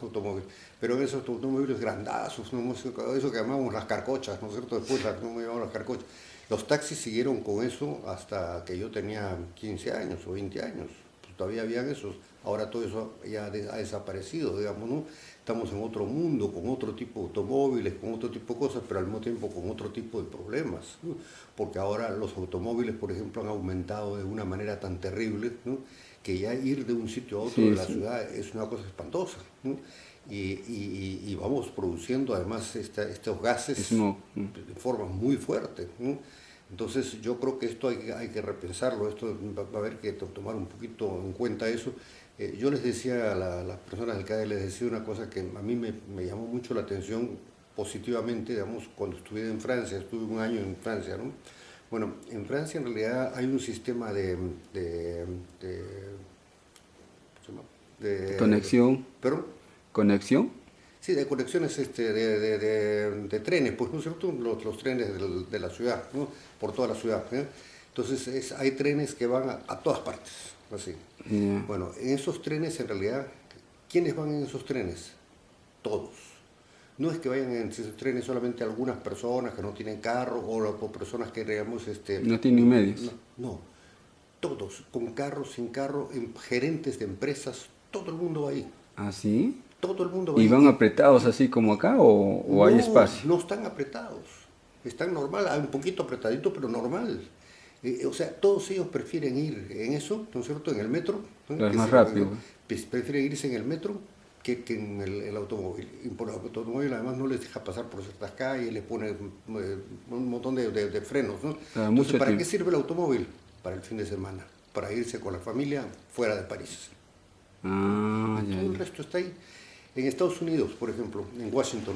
automóviles, pero en esos automóviles grandazos, ¿no? Eso que llamamos las carcochas, ¿no es cierto? Después no me llamaban las carcochas. Los taxis siguieron con eso hasta que yo tenía 15 años o 20 años. Pues todavía habían esos. Ahora todo eso ya ha desaparecido, digamos, ¿no? Estamos en otro mundo, con otro tipo de automóviles, con otro tipo de cosas, pero al mismo tiempo con otro tipo de problemas, ¿no? Porque ahora los automóviles, por ejemplo, han aumentado de una manera tan terrible, ¿no? Que ya ir de un sitio a otro de Sí, la sí. ciudad es una cosa espantosa, ¿no? Y vamos produciendo además estos Es gases no. de forma muy fuerte, ¿no? Entonces yo creo que esto hay que repensarlo, esto va a haber que tomar un poquito en cuenta eso. Yo les decía a las personas del CADE, les decía una cosa que a mí me llamó mucho la atención positivamente, digamos, cuando estuve en Francia, estuve un año en Francia, ¿no? Bueno, en Francia en realidad hay un sistema ¿cómo se llama? Conexión. ¿Perdón? Conexión. Sí, de conexiones de trenes, pues, ¿no es cierto? Los trenes de la ciudad, ¿no? Por toda la ciudad, ¿eh? Entonces hay trenes que van a todas partes, así. Ya. Bueno, en esos trenes en realidad, ¿quiénes van en esos trenes? Todos. No es que vayan en esos trenes solamente algunas personas que no tienen carro o personas que, digamos, No tienen medios. no, todos, con carro, sin carro, gerentes de empresas, todo el mundo va ahí. ¿Ah, sí? Todo el mundo va ¿Y ahí. van apretados así como acá o hay No, espacio? no están apretados. Están normal, un poquito apretadito, pero normal. O sea, todos ellos prefieren ir en eso, ¿no es cierto?, en el metro, ¿no? Claro, es más rápido. Prefieren irse en el metro que en el automóvil. Y por el automóvil además no les deja pasar por ciertas calles, les pone un montón de frenos, ¿no? Claro, Entonces, mucho ¿para tiempo. qué sirve el automóvil? Para el fin de semana, para irse con la familia fuera de París. Ah, Y ya, todo el ya. resto está ahí. En Estados Unidos, por ejemplo, en Washington,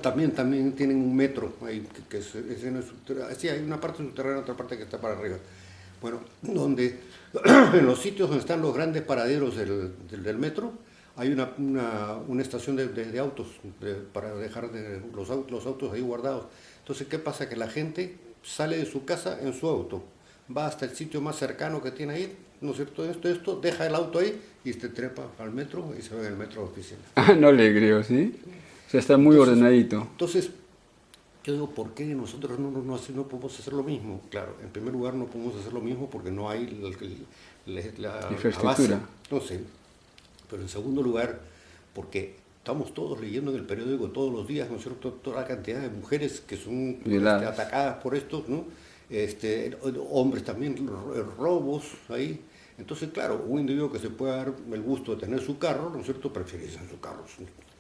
también tienen un metro ahí, sí, hay una parte subterránea, otra parte que está para arriba. Bueno, donde en los sitios donde están los grandes paraderos del metro, hay una estación de autos para dejar los autos ahí guardados. Entonces, ¿qué pasa? Que la gente sale de su casa en su auto, va hasta el sitio más cercano que tiene ahí, ¿no es cierto? Esto, deja el auto ahí y se trepa al metro y se va en el metro a la oficina. Ah, no le creo, ¿sí? O sea, está muy ordenadito. Entonces, yo digo, ¿por qué nosotros no podemos hacer lo mismo? Claro, en primer lugar no podemos hacer lo mismo porque no hay la base, Infraestructura. no sé. Pero en segundo lugar, porque estamos todos leyendo en el periódico todos los días, ¿no es cierto?, toda la cantidad de mujeres que son Violadas. atacadas por esto, ¿no? Hombres también, robos ahí. Entonces, claro, un individuo que se pueda dar el gusto de tener su carro, ¿no es cierto?, prefiere irse en su carro,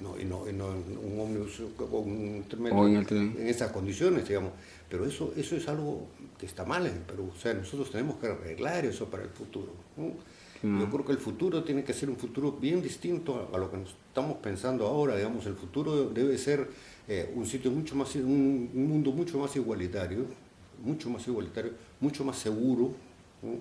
no, y no en un ómnibus o un O metro en el tren. en esas condiciones, digamos. Pero eso es algo que está mal en Perú. O sea, nosotros tenemos que arreglar eso para el futuro, ¿no? Yo creo que el futuro tiene que ser un futuro bien distinto a lo que nos estamos pensando ahora. Digamos, el futuro debe ser un sitio mucho más, un mundo mucho más igualitario, mucho más seguro, ¿no?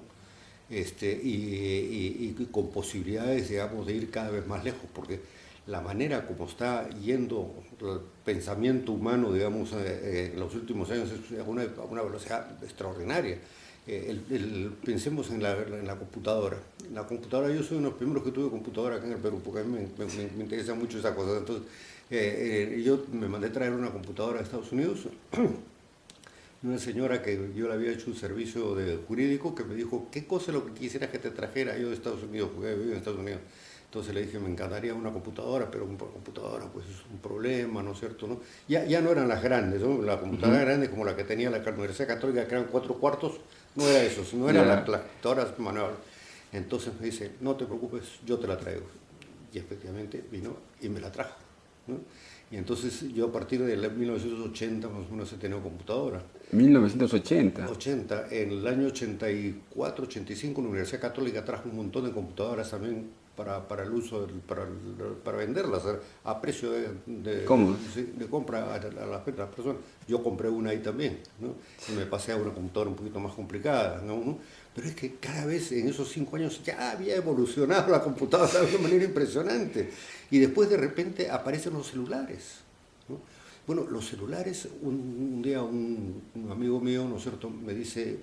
Y con posibilidades, digamos, de ir cada vez más lejos, porque la manera como está yendo el pensamiento humano, digamos, en los últimos años es a una velocidad extraordinaria. Pensemos en la computadora. La computadora, yo soy uno de los primeros que tuve computadora acá en el Perú, porque a mí me interesa mucho esa cosa. Entonces, yo me mandé traer una computadora de Estados Unidos, una señora que yo le había hecho un servicio jurídico que me dijo, ¿qué cosa es lo que quisieras que te trajera yo de Estados Unidos? Porque vivo en Estados Unidos. Entonces le dije, me encantaría una computadora, pero una computadora pues es un problema, ¿no es cierto? ¿No? Ya no eran las grandes, ¿no? La computadora grande como la que tenía la Universidad Católica, que eran 4 cuartos, no era eso, sino eran las computadoras manuales. Entonces me dice, no te preocupes, yo te la traigo. Y efectivamente vino y me la trajo, ¿no? Y entonces yo a partir de 1980 más o menos he tenido computadora. 1980. 80, en el año 84, 85 la Universidad Católica trajo un montón de computadoras también para el uso, para venderlas a precio de compra a las personas. Yo compré una ahí también, ¿no? Y me pasé a una computadora un poquito más complicada, ¿no? Pero es que cada vez en esos 5 años ya había evolucionado la computadora de una manera impresionante. Y después de repente aparecen los celulares, ¿no? Bueno, los celulares, un día un amigo mío, ¿no es cierto?, me dice,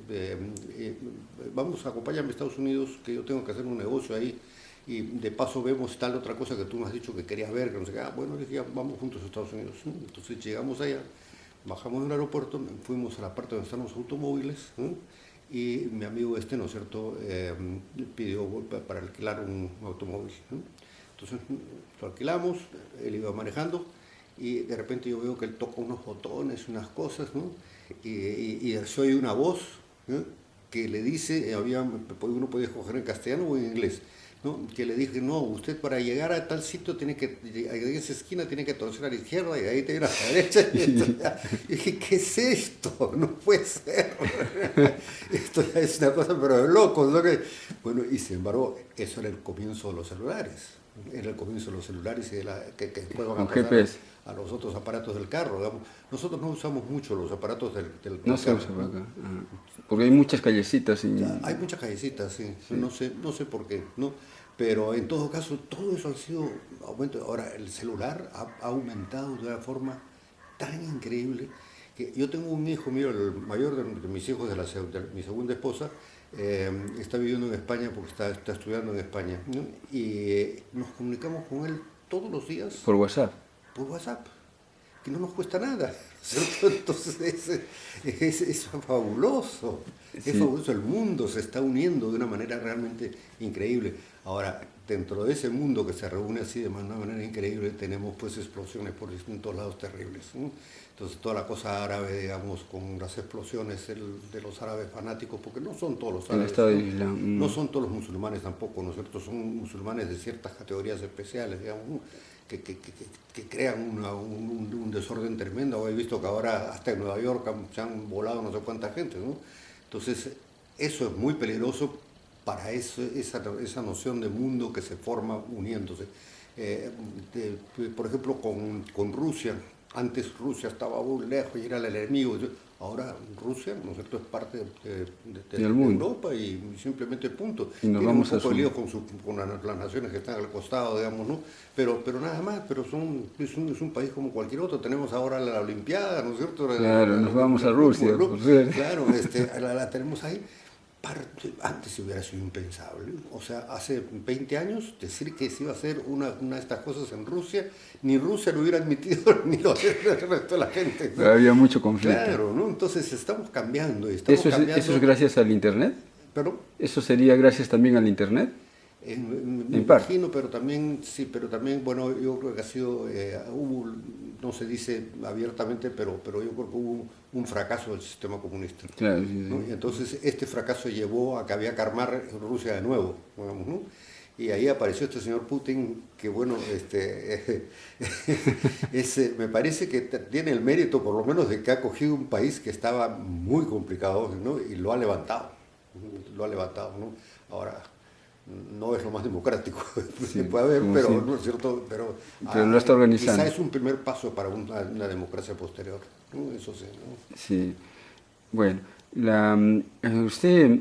vamos, acompáñame a Estados Unidos, que yo tengo que hacer un negocio ahí, y de paso vemos tal otra cosa que tú me has dicho que querías ver, que no sé qué. Bueno, le dije, ya, vamos juntos a Estados Unidos. Entonces llegamos allá, bajamos del aeropuerto, fuimos a la parte donde están los automóviles, ¿no? Y mi amigo ¿no es cierto?, pidió para alquilar un automóvil, ¿no? Entonces lo alquilamos, él iba manejando, y de repente yo veo que él toca unos botones, unas cosas, ¿no? Y se oye una voz, ¿no?, que le dice, uno podía escoger en castellano o en inglés, ¿no?, que le dije, no, usted para llegar a tal sitio tiene que, a esa esquina tiene que torcer a la izquierda y ahí te viene a la derecha. Y dije, ¿qué es esto? No puede ser. Esto ya es una cosa, pero de locos, ¿no? Bueno, y sin embargo, eso era el comienzo de los celulares. Era el comienzo de los celulares y que después van a pasar a los otros aparatos del carro, digamos. Nosotros no usamos mucho los aparatos del No carro. se usa por acá. Porque hay muchas callecitas. Hay muchas callecitas, sí. No sé por qué, ¿no? Pero en todo caso, todo eso ha sido aumento. Ahora, el celular ha aumentado de una forma tan increíble que yo tengo un hijo mío, el mayor de mis hijos, de mi segunda esposa, está viviendo en España porque está estudiando en España, ¿no? Y nos comunicamos con él todos los días. Por WhatsApp. Por WhatsApp, que no nos cuesta nada, ¿cierto? Entonces es fabuloso, es fabuloso, el mundo se está uniendo de una manera realmente increíble. Ahora, dentro de ese mundo que se reúne así de una manera increíble, tenemos pues explosiones por distintos lados terribles, ¿no? Entonces toda la cosa árabe, digamos, con las explosiones de los árabes fanáticos, porque no son todos los árabes, no son todos los musulmanes tampoco, ¿no es cierto? Son musulmanes de ciertas categorías especiales, digamos, ¿no?, que crean un desorden tremendo. He visto que ahora hasta en Nueva York se han volado no sé cuánta gente, ¿no? Entonces, eso es muy peligroso para esa noción de mundo que se forma uniéndose. Por ejemplo, con Rusia, antes Rusia estaba muy lejos y era el enemigo. Ahora Rusia, ¿no es cierto?, es parte de Del mundo. Europa y simplemente punto. Y nos Tienen un vamos a poco de su... lío con las naciones que están al costado, digamos, ¿no? Pero nada más, pero es un país como cualquier otro. Tenemos ahora la Olimpiada, ¿no es cierto? Claro, nos vamos a El Rusia, fútbol, ¿no? por suerte. Claro, la tenemos ahí. Antes hubiera sido impensable. O sea, hace 20 años decir que se iba a hacer una de estas cosas en Rusia, ni Rusia lo hubiera admitido, ni el resto de la gente, ¿no? Había mucho conflicto. Claro, ¿no? Entonces estamos cambiando. ¿Eso es gracias al Internet? Pero ¿Eso sería gracias también al Internet? me En parte. imagino, pero también, sí, pero también, bueno, yo creo que ha sido, no se dice abiertamente, pero yo creo que hubo un fracaso del sistema comunista. Claro, sí, ¿No? sí. Y entonces este fracaso llevó a que había que armar Rusia de nuevo, digamos, ¿no? Y ahí apareció este señor Putin, que bueno, me parece que tiene el mérito por lo menos de que ha cogido un país que estaba muy complicado, ¿no? Y lo ha levantado, ¿no? Ahora, no es lo más democrático que puede haber, pero siempre. no es cierto, Pero lo está organizando. quizá es un primer paso para una democracia posterior, ¿no? Eso sí, ¿no? Sí. Bueno, usted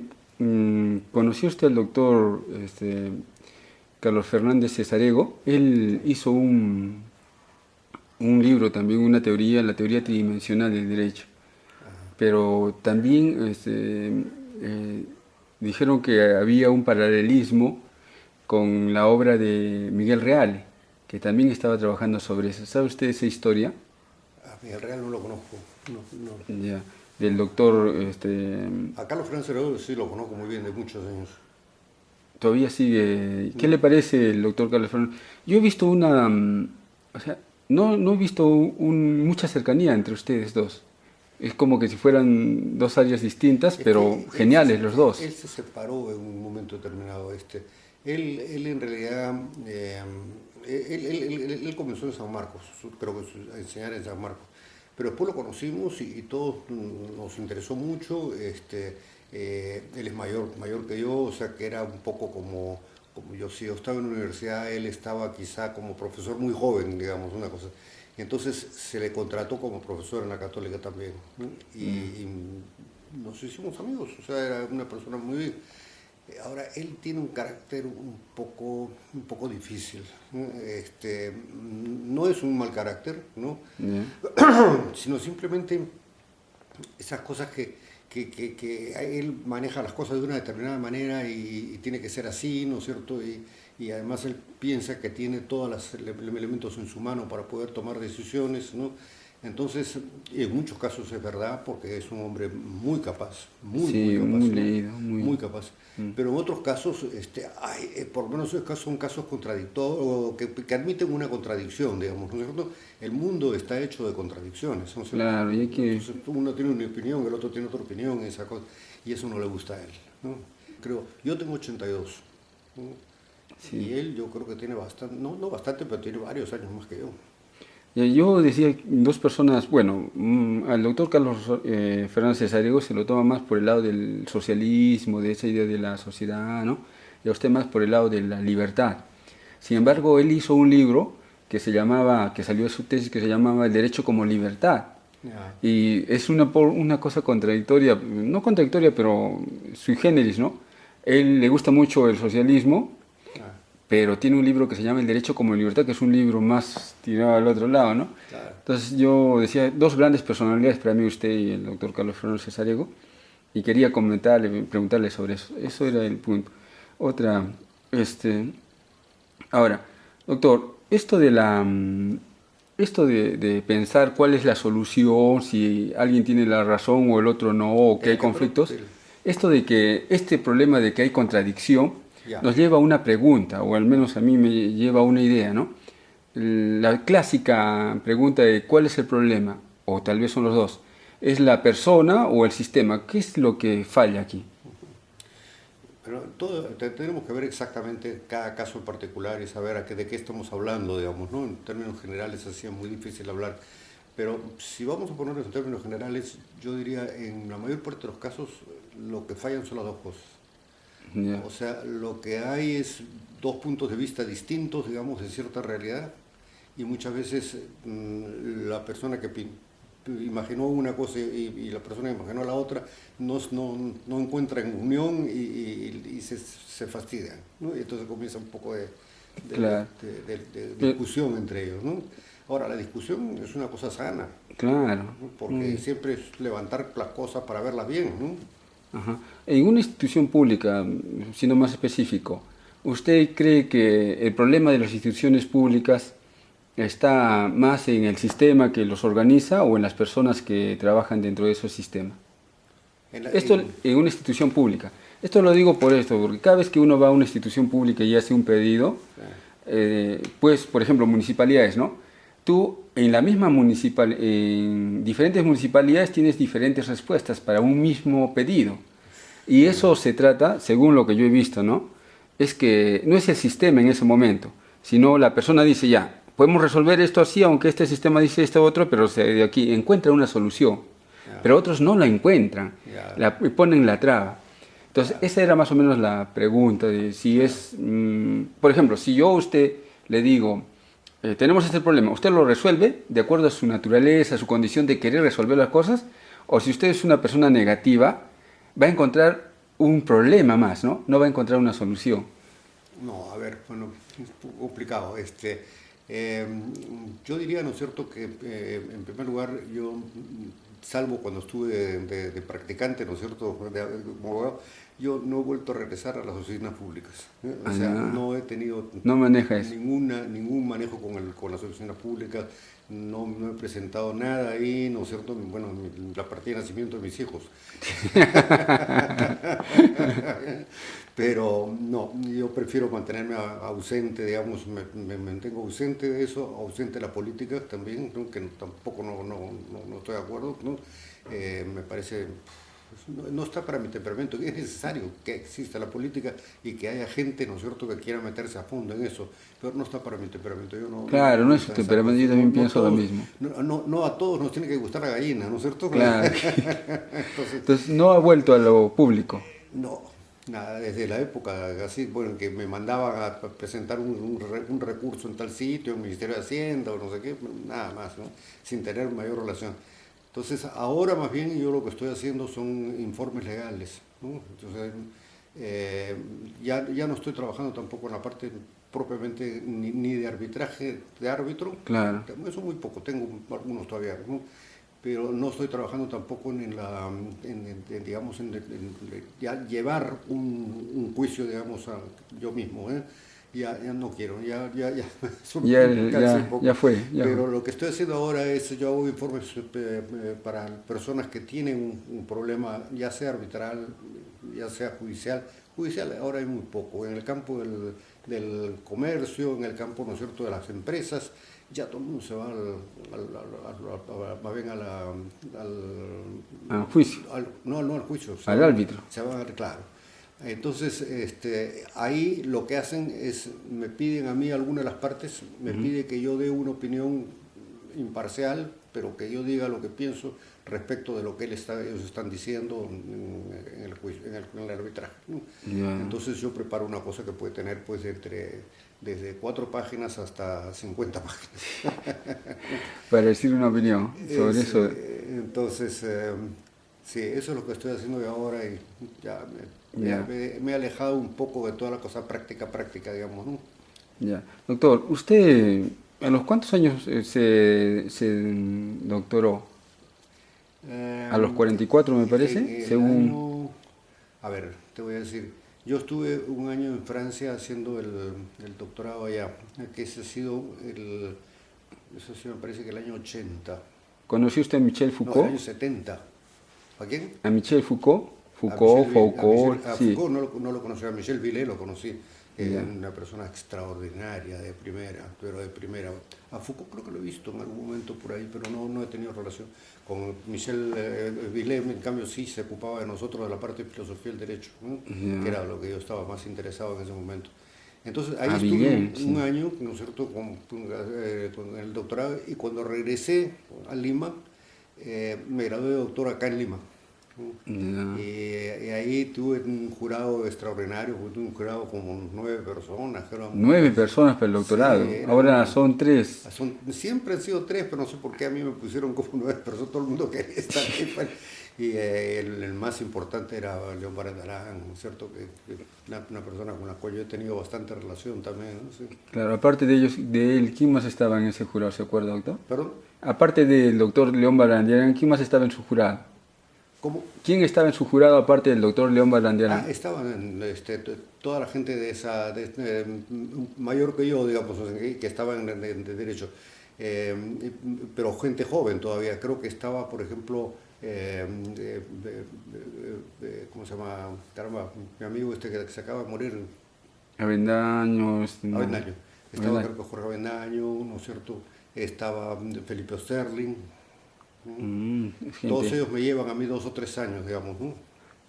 conoció usted al doctor Carlos Fernández Cesarego. Él hizo un libro también, una teoría, la teoría tridimensional del derecho. Pero también dijeron que había un paralelismo con la obra de Miguel Reale, que también estaba trabajando sobre eso. ¿Sabe usted esa historia? A Miguel Real no lo conozco, no. Ya, del doctor, A Carlos Fernández Cesarego sí lo conozco muy bien, de muchos años. todavía sigue. ¿Qué le parece el doctor Carlos Fernández? Yo he visto o sea, no he visto mucha cercanía entre ustedes dos. Es como que si fueran dos áreas distintas, Es pero que geniales los dos. él se separó en un momento determinado. Él en realidad, él comenzó en San Marcos, creo que a enseñar en San Marcos. Pero después lo conocimos y todos nos interesó mucho. Él es mayor que yo, o sea que era un poco como yo. Si yo estaba en la universidad, él estaba quizá como profesor muy joven, digamos, una cosa. Y entonces se le contrató como profesor en la Católica también, ¿no? Y nos hicimos amigos, o sea, era una persona muy bien. Ahora, él tiene un carácter un poco difícil, ¿no? No es un mal carácter, ¿no? Ya. Sino simplemente esas cosas que él maneja las cosas de una determinada manera y tiene que ser así, ¿no es cierto? Y además él piensa que tiene todos los elementos en su mano para poder tomar decisiones, ¿no? Entonces, en muchos casos es verdad, porque es un hombre muy capaz, muy capaz, muy ¿no? leído, Muy capaz. Pero en otros casos, por lo menos son casos contradictorios, que admiten una contradicción, digamos, ¿no es cierto? El mundo está hecho de contradicciones, ¿no es cierto? Claro, y hay que... Entonces, uno tiene una opinión, el otro tiene otra opinión, y eso no le gusta a él, ¿no? Creo, yo tengo 82, ¿no? Sí. Y él yo creo que tiene bastante, no bastante, pero tiene varios años más que yo. Yo decía, dos personas, bueno, al doctor Carlos Fernández Cesarego se lo toma más por el lado del socialismo, de esa idea de la sociedad, ¿no? Y a usted más por el lado de la libertad. Sin embargo, él hizo un libro que salió de su tesis, que se llamaba El derecho como libertad. Ya. Y es una cosa contradictoria, no contradictoria, pero sui generis, ¿no? Él le gusta mucho el socialismo, pero tiene un libro que se llama El derecho como libertad, que es un libro más tirado al otro lado, ¿no? Claro. Entonces yo decía, dos grandes personalidades para mí, usted y el doctor Carlos Fernández Cesarego, y quería preguntarle sobre eso. Eso era el punto. Otra, ahora, doctor, esto de pensar cuál es la solución, si alguien tiene la razón o el otro no, o que hay conflictos, esto de que este problema de que hay contradicción nos lleva a una pregunta, o al menos a mí me lleva a una idea, ¿no? La clásica pregunta de ¿cuál es el problema? O tal vez son los dos. ¿Es la persona o el sistema? ¿Qué es lo que falla aquí? Pero tenemos que ver exactamente cada caso en particular y saber de qué estamos hablando, digamos, ¿no? En términos generales así es muy difícil hablar. Pero si vamos a ponerlo en términos generales, yo diría en la mayor parte de los casos lo que fallan son las dos cosas. Yeah. O sea, lo que hay es dos puntos de vista distintos, digamos, de cierta realidad, y muchas veces la persona que imaginó una cosa y la persona imaginó la otra, no encuentran unión y se fastidian, ¿no? Y entonces comienza un poco Claro. de discusión entre ellos, ¿no? Ahora, la discusión es una cosa sana, Claro. ¿no? Porque siempre es levantar las cosas para verlas bien, ¿no? Ajá. En una institución pública, siendo más específico, ¿usted cree que el problema de las instituciones públicas está más en el sistema que los organiza o en las personas que trabajan dentro de esos sistemas? Esto en una institución pública. Esto lo digo por esto, porque cada vez que uno va a una institución pública y hace un pedido, pues, por ejemplo, municipalidades, ¿no? Tú en la misma en diferentes municipalidades tienes diferentes respuestas para un mismo pedido. Y eso se trata, según lo que yo he visto, ¿no? Es que no es el sistema en ese momento, sino la persona dice ya, podemos resolver esto así, aunque este sistema dice esto otro, pero de aquí encuentra una solución. Pero otros no la encuentran, ponen la traba. Entonces, esa era más o menos la pregunta de si es, por ejemplo, si yo a usted le digo, tenemos este problema, ¿usted lo resuelve de acuerdo a su naturaleza, a su condición de querer resolver las cosas? O si usted es una persona negativa, va a encontrar un problema más, ¿no? No va a encontrar una solución. No, a ver, bueno, es un poco complicado. Yo diría, ¿no es cierto?, que en primer lugar, yo, salvo cuando estuve de practicante, ¿no es cierto?, como abogado, yo no he vuelto a regresar a las oficinas públicas. O sea, no he tenido no maneja eso. ningún manejo con las oficinas públicas, no he presentado nada ahí, ¿no es cierto?, bueno, la partida de nacimiento de mis hijos. Pero no, yo prefiero mantenerme ausente, digamos, me mantengo ausente de eso, ausente de la política también, ¿no? Que tampoco no estoy de acuerdo, ¿no? Me parece, no está para mi temperamento, es necesario que exista la política y que haya gente, ¿no es cierto?, que quiera meterse a fondo en eso, pero no está para mi temperamento. Yo claro, no es su temperamento, yo también pienso lo mismo. No a todos nos tiene que gustar la gallina, ¿no es cierto? Claro. Entonces no ha vuelto a lo público. No. Nada, desde la época así, bueno, que me mandaban a presentar un recurso en tal sitio, en el Ministerio de Hacienda o no sé qué, nada más, ¿no? Sin tener mayor relación. Entonces, ahora más bien yo lo que estoy haciendo son informes legales, ¿no? Entonces, ya no estoy trabajando tampoco en la parte propiamente ni de arbitraje de árbitro. Claro. Eso muy poco, tengo algunos todavía, ¿no? Pero no estoy trabajando tampoco digamos, ya llevar un juicio, digamos, yo mismo, ¿eh? Ya no quiero, ya fue. Pero lo que estoy haciendo ahora es, yo hago informes para personas que tienen un problema, ya sea arbitral, ya sea judicial. Judicial ahora hay muy poco, en el campo del comercio, en el campo, ¿no es cierto?, de las empresas, ya todo el mundo se va más bien al juicio. No al juicio. Al árbitro. Se va, claro. Entonces, ahí lo que hacen es, me piden a mí, alguna de las partes, me pide que yo dé una opinión imparcial, pero que yo diga lo que pienso respecto de lo que ellos están diciendo en el juicio, en el arbitraje, ¿no? Entonces yo preparo una cosa que puede tener pues desde 4 páginas hasta 50 páginas. Para decir una opinión sobre eso. Entonces, sí, eso es lo que estoy haciendo ahora y ya me he alejado un poco de toda la cosa práctica, digamos, ¿no? Ya. Doctor, ¿usted a los cuántos años se doctoró? A los 44 me parece, según... A ver, te voy a decir, yo estuve un año en Francia haciendo el doctorado allá, que ese ha sido eso sí me parece que el año 80. ¿Conoció usted a Michel Foucault? No, el año 70. ¿A quién? ¿A Michel Foucault? A Sí. Foucault no lo conocí, a Michel Villé lo conocí. Una persona extraordinaria, de primera, pero de primera. A Foucault creo que lo he visto en algún momento por ahí, pero no he tenido relación. Con Michel Villé, en cambio, sí se ocupaba de nosotros, de la parte de filosofía del derecho, ¿no? Que era lo que yo estaba más interesado en ese momento. Entonces ahí estuve un año, ¿no es cierto?, con el doctorado, y cuando regresé a Lima, me gradué de doctor acá en Lima. Ya. Y ahí tuve un jurado extraordinario, tuve un jurado como 9 personas. Que eran 9 personas para el sí, doctorado. Ahora son 3. siempre han sido 3, pero no sé por qué a mí me pusieron como 9 personas, todo el mundo quería estar ahí. Y el más importante era León Barandarán, ¿no es cierto? Una persona con la cual yo he tenido bastante relación también, ¿no? Sí. Claro, aparte de ellos, de él, ¿quién más estaba en ese jurado, se acuerda, doctor? ¿Perdón? Aparte del doctor León Barandiarán, ¿quién más estaba en su jurado? ¿Cómo? ¿Quién estaba en su jurado aparte del doctor León Ah, Barandiarán? estaban toda la gente de esa, mayor que yo, digamos, o sea, que estaba de derecho. Eh, pero gente joven todavía. Creo que estaba, por ejemplo, ¿cómo se llama? Caramba, mi amigo que se acaba de morir, Avendaño, no. Avendaño. Estaba, Avendaño. creo que Jorge Avendaño, ¿no es cierto? Estaba Felipe Osterling. Es Todos gente. ellos me llevan a mí 2 o 3 años, digamos, ¿no?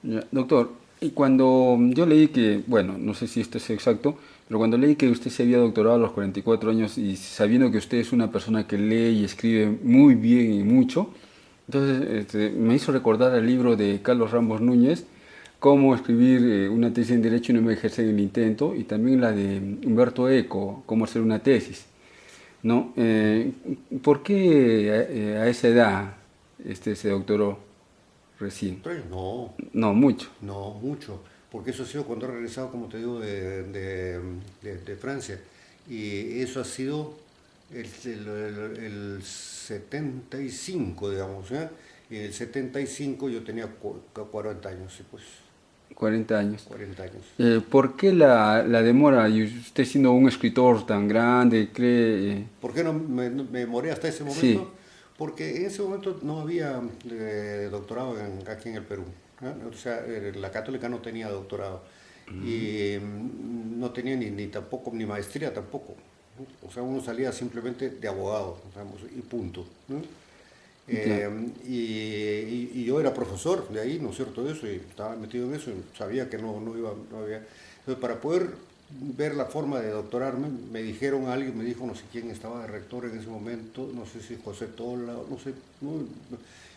Ya, doctor, y cuando yo leí que, bueno, no sé si esto es exacto, pero cuando leí que usted se había doctorado a los 44 años y sabiendo que usted es una persona que lee y escribe muy bien y mucho, entonces me hizo recordar el libro de Carlos Ramos Núñez, Cómo escribir una tesis en Derecho y no ejercer el intento, y también la de Humberto Eco, Cómo hacer una tesis, ¿no? ¿Por qué a esa edad se doctoró recién? Pero no, No, mucho. no, mucho, porque eso ha sido cuando he regresado, como te digo, de Francia. Y eso ha sido el 75, digamos, ¿ya? Y en el 75 yo tenía 40 años, sí, pues, 40 años. 40 años. ¿Por qué la demora? Y usted siendo un escritor tan grande, cree... ¿Por qué no me demoré hasta ese Sí, momento? Porque en ese momento no había doctorado aquí en el Perú, ¿no? O sea, la católica no tenía doctorado y no tenía ni tampoco, ni maestría tampoco, ¿no? O sea, uno salía simplemente de abogado, digamos, y punto, ¿no? ya, Y yo era profesor de ahí, ¿no es cierto? De eso, y estaba metido en eso, y sabía que no iba, no había. Entonces, para poder ver la forma de doctorarme, me dijeron, alguien me dijo, no sé quién estaba de rector en ese momento, no sé si José Tola, no sé, no,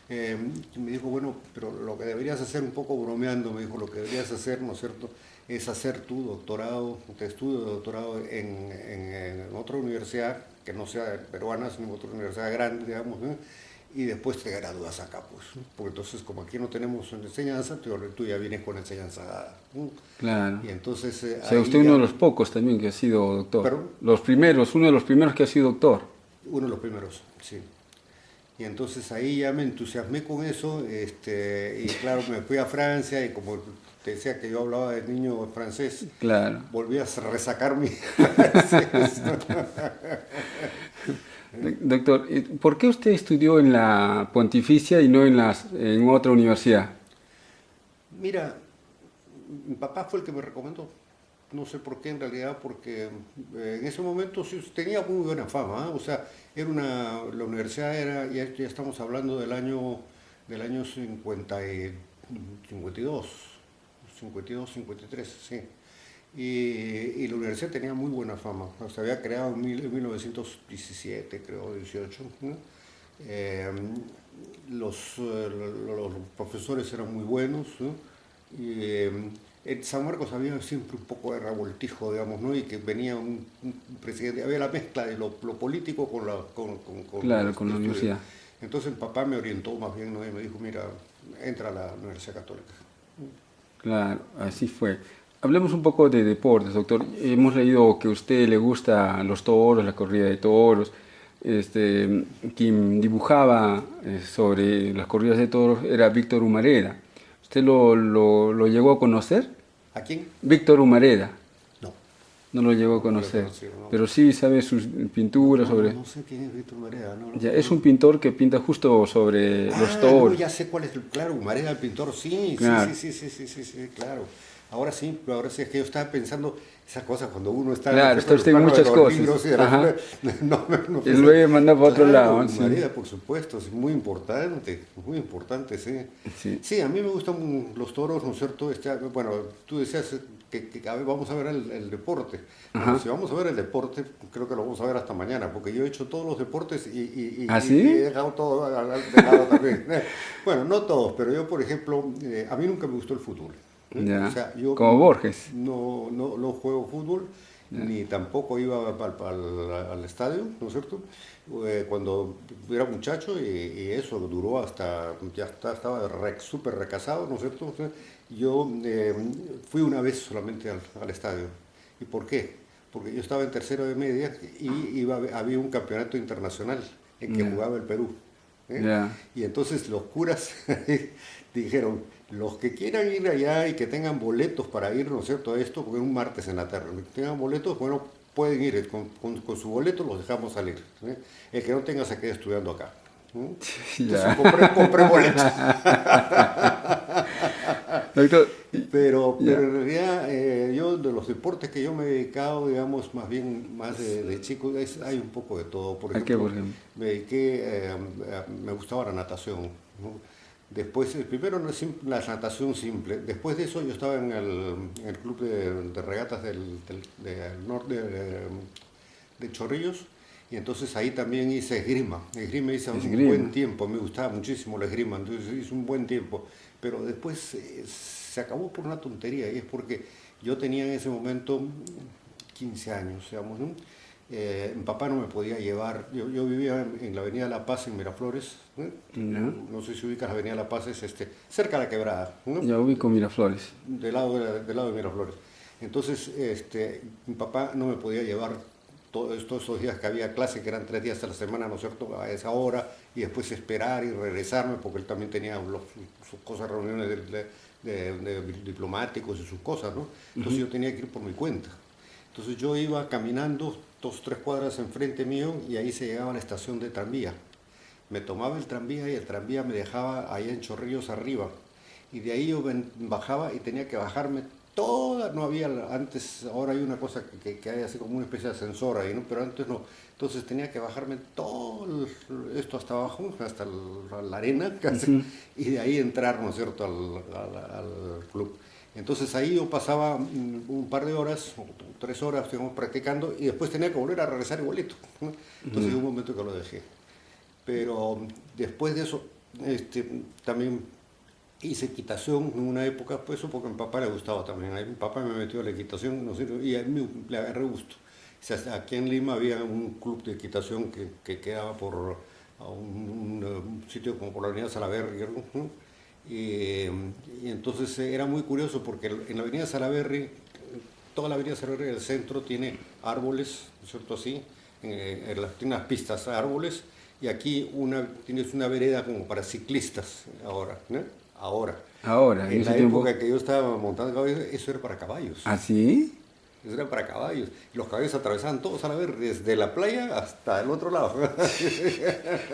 me dijo, bueno, pero lo que deberías hacer, un poco bromeando, me dijo, lo que deberías hacer, ¿no es cierto?, es hacer tu doctorado, tu estudio de doctorado en otra universidad, que no sea peruana, sino otra universidad grande, digamos, ¿no? Y después te gradúas acá, pues, ¿no? Porque entonces, como aquí no tenemos enseñanza, tú ya vienes con enseñanza dada, ¿no? claro. Y entonces O sea, usted ahí es uno de ya, los pocos también que ha sido doctor. pero Los primeros, uno de los primeros que ha sido doctor. uno de los primeros, sí. Y entonces ahí ya me entusiasmé con eso, y claro, me fui a Francia y como te decía que yo hablaba de niño francés, Claro. volví a resacar mi francés. Doctor, ¿por qué usted estudió en la Pontificia y no en otra universidad? Mira, mi papá fue el que me recomendó. No sé por qué en realidad, porque en ese momento sí tenía muy buena fama, ¿eh? O sea, la universidad era, ya estamos hablando del año 52, 52, 53, sí. Y la universidad tenía muy buena fama. Se había creado en 1917, creo, 18, ¿no? Eh, los profesores eran muy buenos, ¿no? Y en San Marcos había siempre un poco de revoltijo, digamos, ¿no? Y que venía un presidente, había la mezcla de lo político con Claro, los con la estudios. universidad. Entonces el papá me orientó más bien, ¿no? Y me dijo, mira, entra a la Universidad Católica. Claro, así fue. Hablemos un poco de deportes, doctor. Hemos leído que a usted le gustan los toros, la corrida de toros. Quien dibujaba sobre las corridas de toros era Víctor Humareda. ¿Usted lo llegó a conocer? ¿A quién? Víctor Humareda. No, No lo llegó a no lo he conocer, conocido, no. pero sí sabe sus pinturas No, sobre... no sé quién es Víctor Marea, no, Ya, es un pintor que pinta justo sobre los No, toros. ya sé cuál es, claro, Marea el pintor, sí, sí, Claro. sí, sí, sí, sí, sí, sí, claro. Ahora sí, pero ahora sí es que yo estaba pensando esas cosas cuando uno está Claro, está usted en plano de muchas los cosas. libros y de Ajá. no Y pensé. luego manda para otro Claro, lado, sí. María, por supuesto, es muy importante, sí. Sí. Sí, a mí me gustan los toros, ¿no es cierto? Bueno, tú decías a ver, vamos a ver el deporte. Bueno, Ajá. si vamos a ver el deporte, creo que lo vamos a ver hasta mañana, porque yo he hecho todos los deportes ¿Ah, y he sí? dejado todo de lado también. Bueno, no todos, pero yo, por ejemplo, a mí nunca me gustó el fútbol. O Ya. sea, yo Como Borges. no juego fútbol, Ya. ni tampoco iba al estadio, ¿no es cierto? Cuando era muchacho y eso duró hasta, estaba súper recasado, ¿no es cierto? O sea, yo fui una vez solamente al estadio. ¿Y por qué? Porque yo estaba en tercero de media y había un campeonato internacional en que Ya. jugaba el Perú. ¿eh? Ya. Y entonces los curas dijeron, los que quieran ir allá y que tengan boletos para ir, ¿no es cierto?, a esto, porque es un martes en la tarde, los que tengan boletos, bueno, pueden ir, con su boleto los dejamos salir. ¿eh? El que no tenga se quede estudiando acá. ¿eh? Entonces Ya. compré boletos. Doctor, Pero ya. en realidad yo de los deportes que yo me he dedicado, digamos, más bien más de chico, hay un poco de todo. Por ¿A qué, ejemplo, por ejemplo? me dediqué, me gustaba la natación. ¿no? Después, primero la natación simple. Después de eso yo estaba en el club de regatas del norte de Chorrillos. Y entonces ahí también hice esgrima. Esgrima hice un buen Esgrima. tiempo, me gustaba muchísimo la esgrima, entonces hice un buen tiempo. Pero después se acabó por una tontería y es porque yo tenía en ese momento 15 años, digamos, ¿no? Mi papá no me podía llevar, yo vivía en la Avenida La Paz en Miraflores, ¿no? Ya. No sé si ubicas la Avenida La Paz, es cerca de la Quebrada, ¿no? Ya ubico Miraflores. Del lado de Miraflores. Entonces, mi papá no me podía llevar todos estos días que había clase, que eran 3 días a la semana, ¿no es cierto?, a esa hora, y después esperar y regresarme, porque él también tenía sus cosas, reuniones de diplomáticos y sus cosas, ¿no? Entonces yo tenía que ir por mi cuenta. Entonces yo iba caminando 2 o 3 cuadras enfrente mío y ahí se llegaba a la estación de tranvía. Me tomaba el tranvía y el tranvía me dejaba ahí en Chorrillos arriba. Y de ahí yo bajaba y tenía que bajarme toda, no había antes, ahora hay una cosa que hay así como una especie de ascensor ahí, ¿no? Pero antes no. Entonces tenía que bajarme todo esto hasta abajo, hasta la arena casi, y de ahí entrar, ¿no es cierto?, al club. Entonces ahí yo pasaba un par de horas, o 3 horas, digamos, practicando, y después tenía que volver a regresar igualito, ¿no? Entonces Ya. llegó un momento que lo dejé. Pero después de eso, también hice equitación en una época, pues eso porque a mi papá le gustaba también. Ahí mi papá me metió a la equitación, no sé, y a mí le agarré gusto. O sea, aquí en Lima había un club de equitación que quedaba por un sitio como por la avenida Salaberry, ¿no? Y entonces era muy curioso porque en la avenida Salaberry, toda la avenida Salaberry del centro tiene árboles, ¿no es cierto?, así, tiene unas pistas, árboles, y aquí tienes una vereda como para ciclistas ahora, ¿no? Ahora. Ahora, en En ese la tiempo. época que yo estaba montando caballos, eso era para caballos. ¿Ah, sí? Eso era para caballos. Y los caballos atravesaban todos a la vez, desde la playa hasta el otro lado.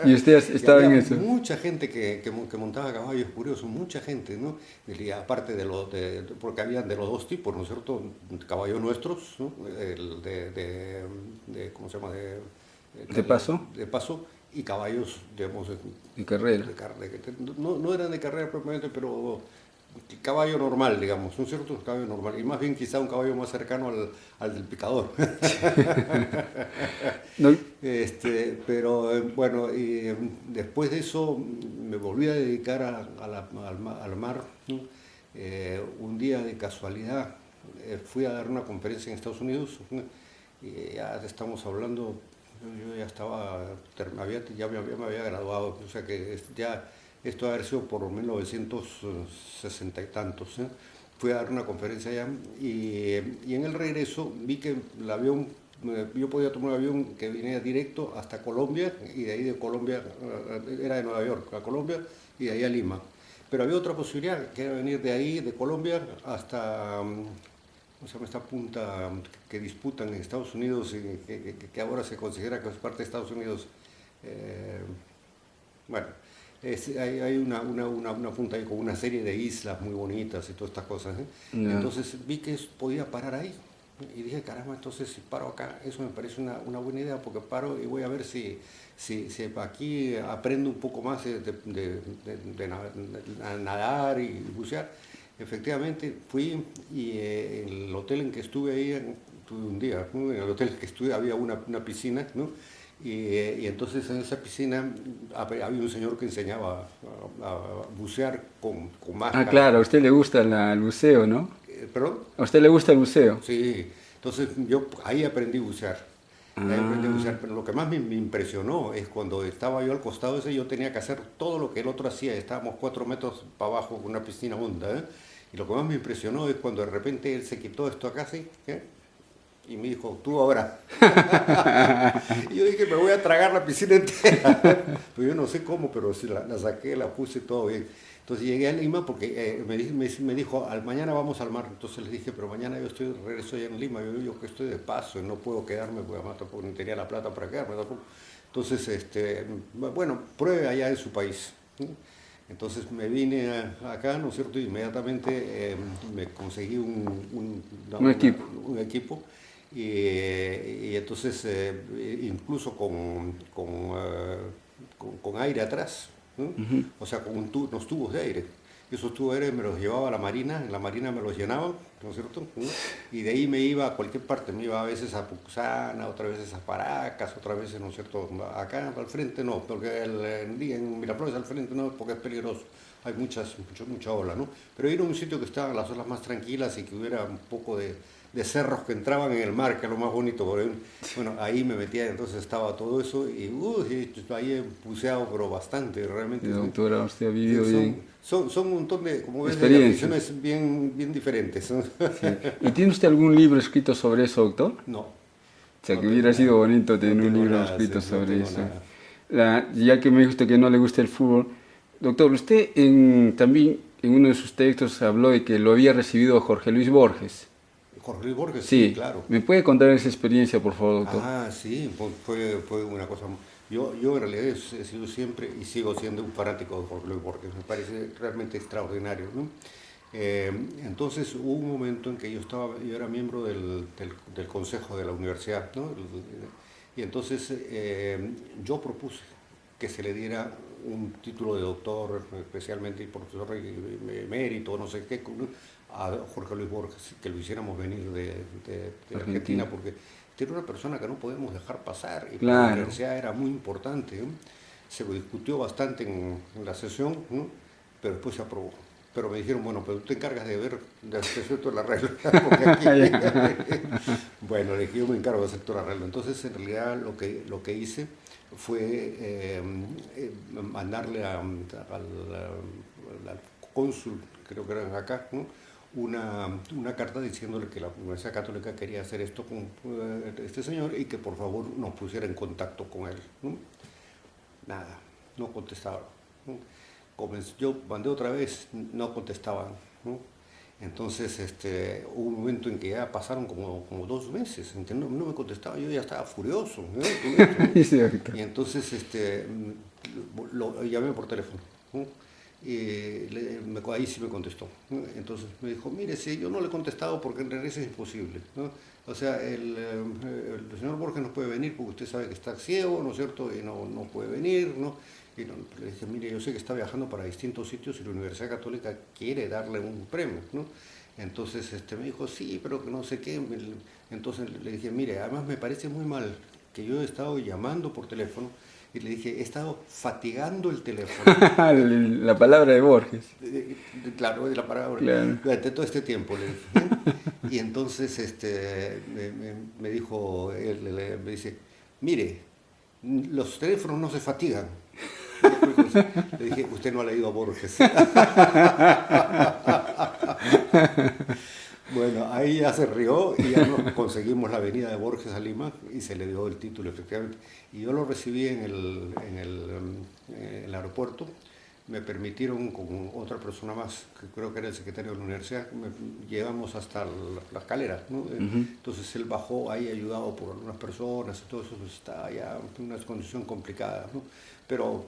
¿Y usted Y estaba había en eso? mucha gente que montaba caballos, curioso, mucha gente, ¿no? Y aparte porque habían de los dos tipos, ¿no es cierto? Caballos nuestros, ¿no? ¿Cómo se llama? ¿De paso? De paso, y caballos, digamos, De carrera. no eran de carrera propiamente, pero caballo normal, digamos, un cierto caballo normal, y más bien quizá un caballo más cercano al del picador. No, Pero bueno, y después de eso me volví a dedicar al mar, ¿no? Un día de casualidad fui a dar una conferencia en Estados Unidos, ¿no? Y ya estamos hablando, yo ya estaba, me había graduado, o sea que ya esto debe haber sido por 1960 y tantos. ¿eh? Fui a dar una conferencia allá y en el regreso vi que el avión, yo podía tomar un avión que venía directo hasta Colombia y de ahí de Colombia, era de Nueva York a Colombia y de ahí a Lima. Pero había otra posibilidad, que era venir de ahí, de Colombia, hasta, ¿cómo se llama esta punta que disputan en Estados Unidos y que ahora se considera que es parte de Estados Unidos? Bueno, Hay una punta ahí con una serie de islas muy bonitas y todas estas cosas, ¿eh? Ya. Entonces vi que podía parar ahí. Y dije, caramba, entonces si paro acá, eso me parece una buena idea, porque paro y voy a ver si aquí aprendo un poco más de nadar y bucear. Efectivamente, fui y en el hotel en que estuve ahí, tuve un día, ¿no? En el hotel en que estuve había una piscina, ¿no? Y entonces en esa piscina había un señor que enseñaba a bucear con Ah, máscara. claro, a usted le gusta el buceo, ¿no? ¿Perdón? ¿A usted le gusta el buceo? Sí, entonces yo ahí aprendí a bucear. Ahí aprendí a Ah, bucear, pero lo que más me impresionó es cuando estaba yo al costado ese, yo tenía que hacer todo lo que el otro hacía. Estábamos 4 metros para abajo con una piscina honda, ¿eh? Y lo que más me impresionó es cuando de repente él se quitó esto acá, ¿sí? ¿Eh? Y me dijo, tú ahora. Y yo dije, me voy a tragar la piscina entera. Pero yo no sé cómo, pero sí la saqué, la puse todo bien. Entonces llegué a Lima porque me dijo, al mañana vamos al mar. Entonces les dije, pero mañana yo regreso ya en Lima. Yo que estoy de paso y no puedo quedarme porque además tampoco ni tenía la plata para quedarme tampoco. Entonces, bueno, pruebe allá en su país, ¿no? Entonces me vine acá, ¿no es cierto? Inmediatamente me conseguí un equipo. un equipo y entonces incluso con aire atrás, ¿no? Ujú. O sea, con unos tubos de aire. Y esos tubos de aire me los llevaba a la marina, en la marina me los llenaban, ¿no es cierto? ¿no? Y de ahí me iba a cualquier parte, me iba a veces a Pucusana, otras veces a Paracas, otras veces, ¿no es cierto? Acá al frente no, porque en Miraflores al frente no, porque es peligroso, hay mucha ola, ¿no? Pero ir a un sitio que estaban las olas más tranquilas y que hubiera un poco de cerros que entraban en el mar, que es lo más bonito. Bueno, ahí me metía, entonces estaba todo eso y ahí he buceado, pero bastante, Sí, realmente. ¿Sí? doctora, usted ha vivido Son, bien son un montón de, como ves, de experiencias. aficiones bien diferentes, ¿no? Sí. ¿Y tiene usted algún libro escrito sobre eso, doctor? No, O sea, no que tengo hubiera nada, sido bonito no tener un tengo libro nada, sí, escrito no sobre tengo eso. nada. Ya que me dijo usted que no le gusta el fútbol, doctor, usted también en uno de sus textos habló de que lo había recibido Jorge Luis Borges. Jorge Luis Borges, sí, Sí, claro. ¿me puede contar esa experiencia, por favor, doctor? Ah, sí, fue una cosa. Yo en realidad he sido siempre y sigo siendo un fanático de Jorge Luis Borges, me parece realmente extraordinario, ¿no? Entonces hubo un momento en que yo era miembro del consejo de la universidad, ¿no? Y entonces yo propuse que se le diera un título de doctor, especialmente profesor emérito, no sé qué, ¿no? A Jorge Luis Borges, que lo hiciéramos venir de Argentina. Argentina, porque era una persona que no podemos dejar pasar y para la Claro. universidad era muy importante, ¿no? Se discutió bastante en la sesión, ¿no? Pero después se aprobó. Pero me dijeron, bueno, pero tú te encargas de hacer todo el arreglo, porque aquí... Ya. Bueno, le dije, yo me encargo de hacer todo el arreglo. Entonces, en realidad, lo que hice fue mandarle al cónsul, creo que era acá, ¿no? una carta diciéndole que la Universidad Católica quería hacer esto con este señor y que por favor nos pusiera en contacto con él, ¿no? Nada, no contestaba, ¿no? Yo mandé otra vez, no contestaban, ¿no? Entonces hubo un momento en que ya pasaron como 2 meses en que no me contestaba, yo ya estaba furioso, ¿no? Con esto, ¿no? Sí, doctor. Y entonces lo llamé por teléfono, ¿no? Y ahí sí me contestó, ¿no? Entonces me dijo, mire, sí, yo no le he contestado porque en realidad es imposible, ¿no? O sea, el señor Borges no puede venir porque usted sabe que está ciego, ¿no es cierto? Y no puede venir, ¿no? Y le dije, mire, yo sé que está viajando para distintos sitios y la Universidad Católica quiere darle un premio, ¿no? Entonces me dijo, sí, pero que no sé qué. Entonces le dije, mire, además me parece muy mal que yo he estado llamando por teléfono y le dije, he estado fatigando el teléfono. La palabra de Borges. Claro, de la palabra, Claro. durante todo este tiempo, le dije, ¿eh? Y entonces me dijo, me dice, mire, los teléfonos no se fatigan. Le dije, usted no ha leído a Borges. Bueno, ahí ya se rió y ya nos conseguimos la avenida de Borges a Lima y se le dio el título efectivamente. Y yo lo recibí en el aeropuerto. Me permitieron con otra persona más, que creo que era el secretario de la universidad, llegamos hasta la escalera, ¿no? Entonces él bajó ahí ayudado por algunas personas y todo eso, pues, estaba ya en una condición complicada, ¿no? Pero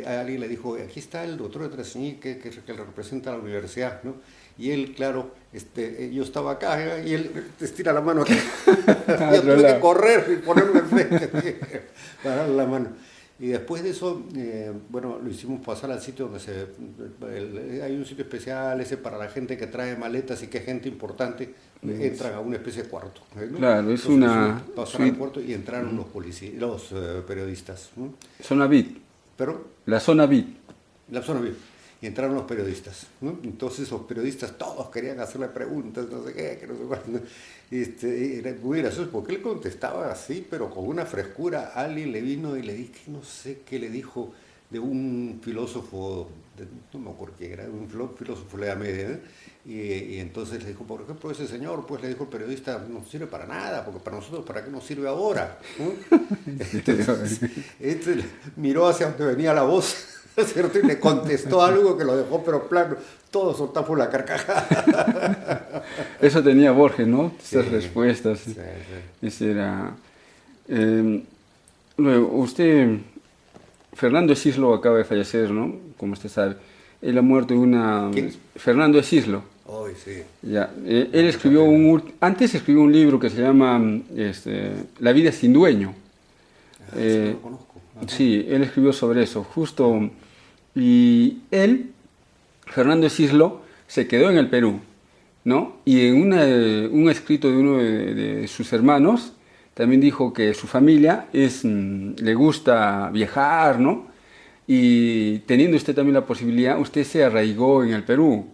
a alguien le dijo, aquí está el doctor de Trasñí que le representa a la universidad, ¿no? Y él, claro, yo estaba acá y él estira la mano aquí. Yo tuve que correr y ponerme enfrente para darle la mano. Y después de eso, bueno, lo hicimos pasar al sitio donde hay un sitio especial ese para la gente que trae maletas y que es gente importante, entran a una especie de cuarto, ¿no? Claro, es entonces, una pasar al cuarto y entraron los periodistas, ¿no? zona VIP. Pero La zona VIP. la zona VIP. Y entraron los periodistas, ¿no? Entonces los periodistas todos querían hacerle preguntas, no sé qué, que no sé cuándo. Era muy gracioso porque él contestaba así, pero con una frescura. Alguien le vino y le dije, no sé qué le dijo de un filósofo, no me acuerdo quién era, un filósofo de la Edad Media, ¿eh? Y entonces le dijo, por ejemplo, ese señor, pues le dijo el periodista, no sirve para nada, porque para nosotros, ¿para qué nos sirve ahora? ¿No? Entonces, miró hacia donde venía la voz, ¿cierto? Y le contestó algo que lo dejó pero plano, todos soltamos la carcajada. Eso tenía Borges, ¿no? Esas Sí, respuestas. sí, sí. Ese era... luego, usted, Fernando Esislo acaba de fallecer, ¿no? Como usted sabe. Él ha muerto en una... ¿Quién? Fernando Esislo. Hoy sí. Ya. Él escribió antes escribió un libro que se llama La vida sin dueño. Ah, sí, no lo conozco. Ajá. Sí, él escribió sobre eso, justo. Y él, Fernando Esislo, se quedó en el Perú, ¿no? Y en un escrito de uno de sus hermanos, también dijo que su familia le gusta viajar, ¿no? Y teniendo usted también la posibilidad, usted se arraigó en el Perú.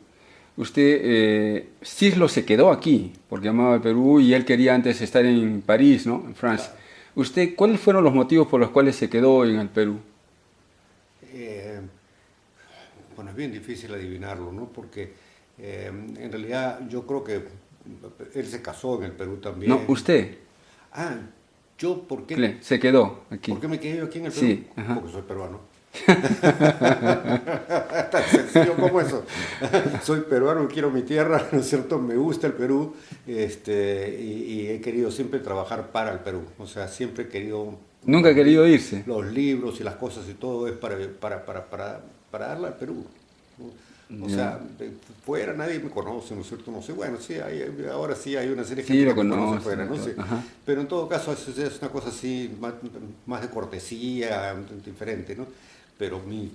Usted, Cislo se quedó aquí, porque amaba el Perú y él quería antes estar en París, ¿no? En Francia. Claro. ¿Usted, cuáles fueron los motivos por los cuales se quedó en el Perú? Bueno, es bien difícil adivinarlo, ¿no? Porque en realidad yo creo que él se casó en el Perú también. No, usted. Ah, yo, Se quedó aquí. ¿por qué me quedé yo aquí en el Perú? Sí, ajá. Porque soy peruano. Tan sencillo como eso. Soy peruano, quiero mi tierra, ¿no es cierto? Me gusta el Perú, y he querido siempre trabajar para el Perú. O sea, siempre he querido... Nunca ha querido irse. Los libros y las cosas y todo es para darle al Perú, ¿no? O sea, fuera nadie me conoce, ¿no es cierto? No sé, bueno, sí, ahora sí hay una serie de gente que me conoce fuera, ¿no? Sí. Pero en todo caso es una cosa así, más de cortesía, diferente, ¿no? Pero mi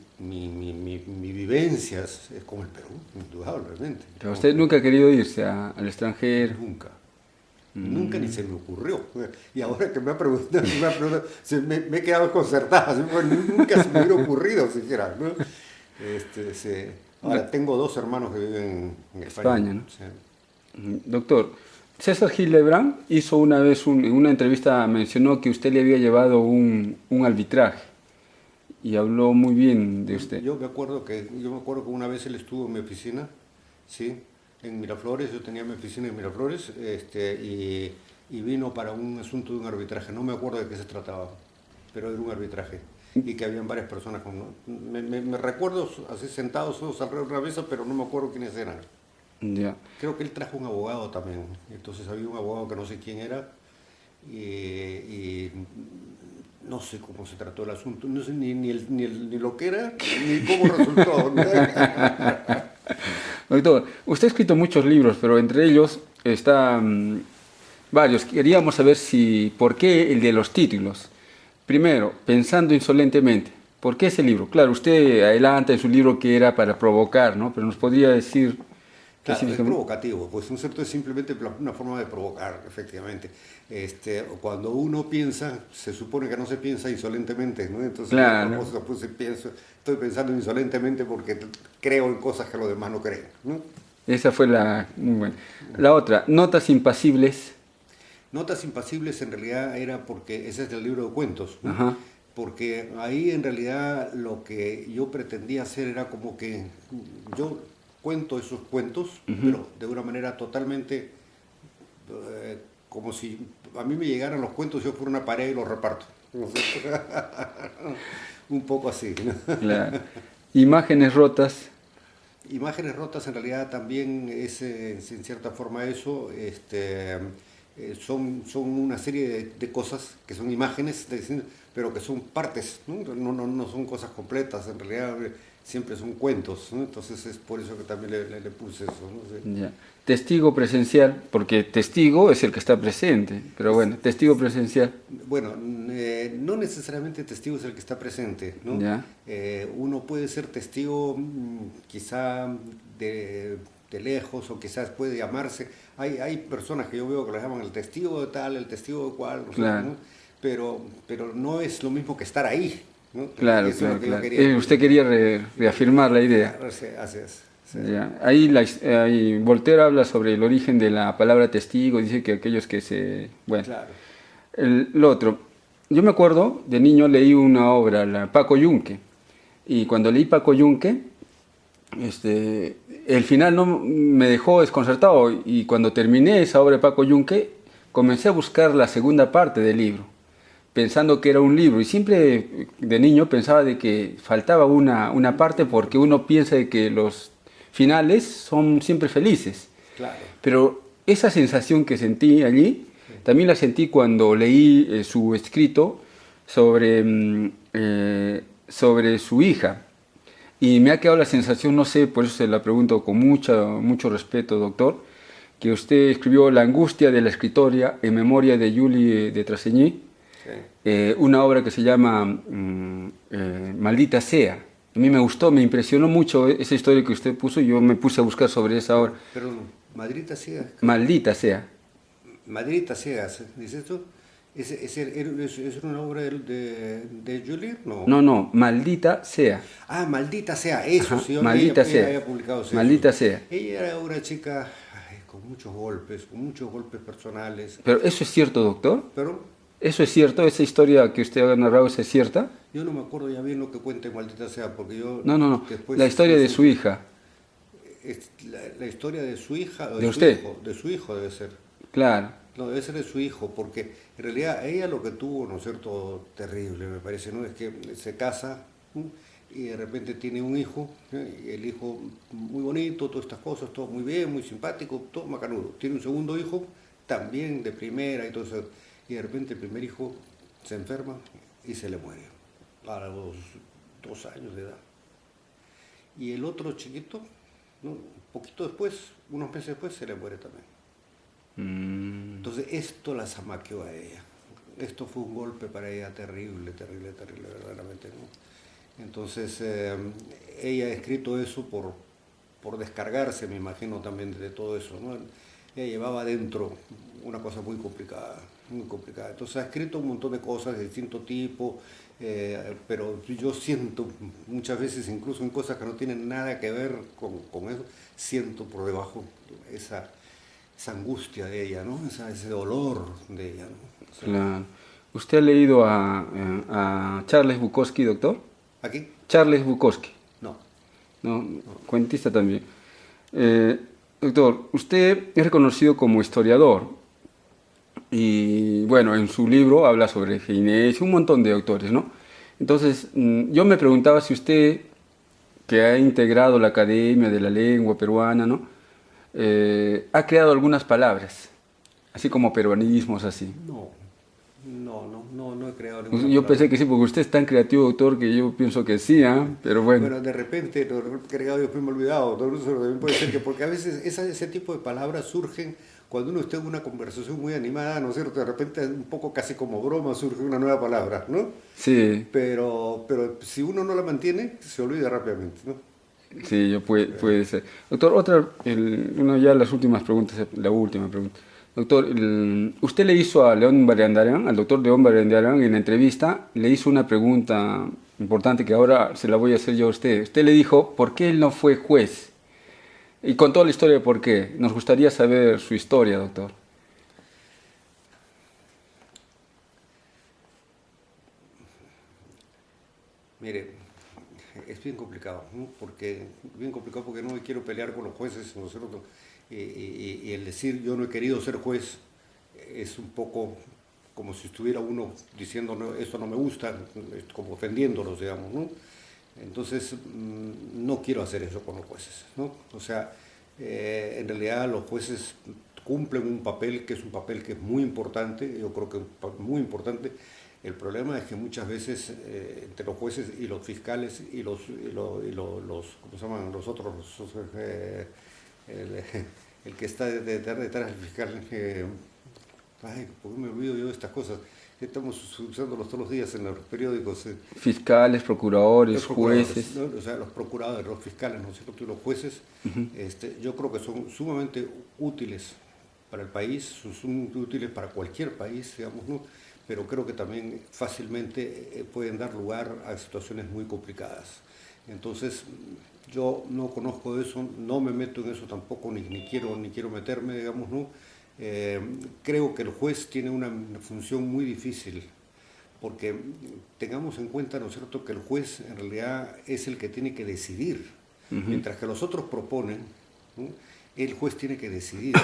vivencia es con el Perú, indudablemente. Pero usted nunca ha querido irse al extranjero. Nunca. Nunca ni se me ocurrió. Y ahora que me ha preguntado, me he quedado concertada. Nunca se me hubiera ocurrido siquiera, ¿no? Ahora, tengo 2 hermanos que viven en España, ¿no? Sí. Doctor, César Gil Lebrán hizo una vez, en una entrevista mencionó que usted le había llevado un arbitraje y habló muy bien de usted. Yo me acuerdo que una vez él estuvo en mi oficina, ¿sí? En Miraflores, yo tenía mi oficina en Miraflores, y vino para un asunto de un arbitraje. No me acuerdo de qué se trataba, pero era un arbitraje. Y que habían varias personas me recuerdo así sentados todos alrededor de la mesa, pero no me acuerdo quiénes eran. Ya. Creo que él trajo un abogado también. Entonces había un abogado que no sé quién era, y no sé cómo se trató el asunto, no sé ni lo que era, ni cómo resultó. Doctor, usted ha escrito muchos libros, pero entre ellos están varios. Queríamos saber por qué el de los títulos. Primero, Pensando insolentemente. ¿Por qué ese libro? Claro, usted adelanta en su libro que era para provocar, ¿no? Pero nos podría decir... Claro, es provocativo, pues un cierto es simplemente una forma de provocar, efectivamente. Cuando uno piensa, se supone que no se piensa insolentemente, ¿no? Entonces, claro. Pues, estoy pensando insolentemente porque creo en cosas que los demás no creen, ¿no? Esa fue muy buena. La otra, Notas impasibles. Notas impasibles en realidad era porque ese es el libro de cuentos, ¿no? Ajá. Porque ahí en realidad lo que yo pretendía hacer era como que yo cuento esos cuentos, pero de una manera totalmente como si a mí me llegaran los cuentos, yo fuera una pared y los reparto. Un poco así, ¿no? Claro. Imágenes rotas. Imágenes rotas en realidad también es en cierta forma eso. Son una serie de cosas que son imágenes, pero que son partes, ¿no? No son cosas completas, en realidad siempre son cuentos, ¿no? Entonces es por eso que también le puse eso, ¿no? Sí. Ya. Testigo presencial, porque testigo es el que está presente, pero bueno, testigo presencial. Bueno, no necesariamente testigo es el que está presente, ¿no? Ya. Uno puede ser testigo quizá de lejos o quizás puede llamarse. Hay personas que yo veo que las llaman el testigo de tal, el testigo de cual, no sé, Claro. ¿no? Pero no es lo mismo que estar ahí, ¿no? Claro, Eso es claro, lo que yo claro. quería. Usted quería reafirmar la idea. Así es. Sí. Ya. Ahí Voltaire habla sobre el origen de la palabra testigo, dice que aquellos que se... Bueno, Claro. lo otro. Yo me acuerdo, de niño leí una obra, la Paco Yunque, y cuando leí Paco Yunque, el final no me dejó desconcertado, y cuando terminé esa obra de Paco Yunque, comencé a buscar la segunda parte del libro, pensando que era un libro, y siempre de niño pensaba de que faltaba una parte porque uno piensa de que los finales son siempre felices. Claro. Pero esa sensación que sentí allí, también la sentí cuando leí su escrito sobre su hija. Y me ha quedado la sensación, no sé, por eso se la pregunto con mucho respeto, doctor, que usted escribió La angustia de la escritoria en memoria de Julie de Trasegny, Sí. una obra que se llama Maldita sea. A mí me gustó, me impresionó mucho esa historia que usted puso y yo me puse a buscar sobre esa obra. Pero Madrita Ciegas, Maldita sea. Madrita Ciegas, ¿dices tú? ¿Es una obra de Julie? No. No, no, maldita sea. Ah, Maldita sea, eso, Ajá, sí, maldita ella sea. había publicado eso. Maldita sea. Ella era una chica con muchos golpes personales. Pero eso es cierto, doctor. Pero ¿Eso es cierto? ¿Esa historia que usted ha narrado es cierta? yo no me acuerdo ya bien lo que cuenta en Maldita sea, porque yo No, no, no. después... La historia de su hija. La historia de su hija o ¿De su usted? hijo, de su hijo debe ser. Claro. No, debe ser de su hijo, porque en realidad ella lo que tuvo, ¿no es cierto?, terrible, me parece, ¿no? Es que se casa, ¿no? Y de repente tiene un hijo, y el hijo muy bonito, todas estas cosas, todo muy bien, muy simpático, todo macanudo. Tiene un segundo hijo, también de primera y todo eso, y de repente el primer hijo se enferma y se le muere, a los 2 años de edad. Y el otro chiquito, ¿no?, un poquito después, unos meses después, se le muere también. Entonces esto la zamaqueó a ella. Esto fue un golpe para ella terrible, verdaderamente, ¿no? Entonces ella ha escrito eso por descargarse, me imagino, también de todo eso, ¿no? Ella llevaba adentro una cosa muy complicada, muy complicada. Entonces ha escrito un montón de cosas de distinto tipo, pero yo siento muchas veces, incluso en cosas que no tienen nada que ver con eso, siento por debajo esa angustia de ella, ¿no? Ese dolor de ella, ¿no? O sea, Claro. ¿Usted ha leído a Charles Bukowski, doctor? ¿aquí? Charles Bukowski. No. No, cuentista también. Doctor, usted es reconocido como historiador y, bueno, en su libro habla sobre Ginés y un montón de autores, ¿no? Entonces, yo me preguntaba si usted, que ha integrado la Academia de la Lengua Peruana, ¿no?, ha creado algunas palabras, así como peruanismos, así. No he creado ninguna Yo palabra. pensé que sí, porque usted es tan creativo, doctor, que yo pienso que sí, ¿ah? Pero bueno. Bueno, de repente lo he creado y después me he olvidado. Eso también puede ser que, porque a veces ese tipo de palabras surgen cuando uno está en una conversación muy animada, ¿no es cierto? De repente, un poco casi como broma, surge una nueva palabra, ¿no? Sí, Pero si uno no la mantiene, se olvida rápidamente, ¿no? sí, puede ser. Doctor, ya las últimas preguntas, la última pregunta. Doctor, usted le hizo a León Barriendarán, al doctor León Barriendarán, en la entrevista, le hizo una pregunta importante que ahora se la voy a hacer yo a usted. Usted le dijo, ¿por qué él no fue juez? Y contó la historia de por qué. Nos gustaría saber su historia, doctor. Mire, es bien complicado, ¿no? Bien complicado porque no me quiero pelear con los jueces, ¿no es cierto? Y el decir yo no he querido ser juez es un poco como si estuviera uno diciendo no, esto no me gusta, como ofendiéndolos, digamos, ¿no? Entonces no quiero hacer eso con los jueces, ¿no? O sea, en realidad los jueces cumplen un papel que es muy importante, yo creo que muy importante, El problema es que muchas veces entre los jueces y los fiscales y los ¿cómo se llaman? Los otros, el que está detrás del fiscal, ay, ¿por qué me olvido yo de estas cosas? Estamos usándolos todos los días en los periódicos. Fiscales, procuradores, jueces. ¿No? O sea, los procuradores, los fiscales, ¿no es cierto? Y los jueces, yo creo que son sumamente útiles para el país, son sumamente útiles para cualquier país, digamos, ¿no? Pero creo que también fácilmente pueden dar lugar a situaciones muy complicadas. Entonces, yo no conozco eso, no me meto en eso tampoco, ni quiero meterme, digamos, ¿no? Creo que el juez tiene una función muy difícil, porque tengamos en cuenta, ¿no es cierto?, que el juez en realidad es el que tiene que decidir, mientras que los otros proponen, ¿no? El juez tiene que decidir,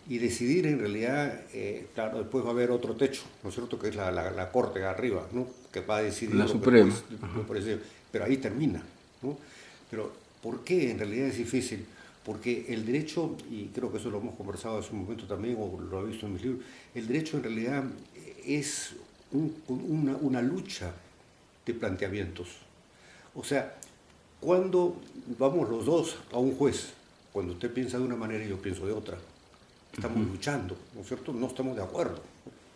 y decidir en realidad, claro, después va a haber otro techo, ¿no es cierto?, que es la corte arriba, ¿no?, que va a decidir la lo Suprema. que el juez, pero ahí termina, ¿no? Pero ¿por qué en realidad es difícil? Porque el derecho, y creo que eso lo hemos conversado hace un momento también, o lo he visto en mis libros, el derecho en realidad es una lucha de planteamientos. O sea, cuando vamos los dos a un juez, cuando usted piensa de una manera y yo pienso de otra, estamos luchando, ¿no es cierto? No estamos de acuerdo.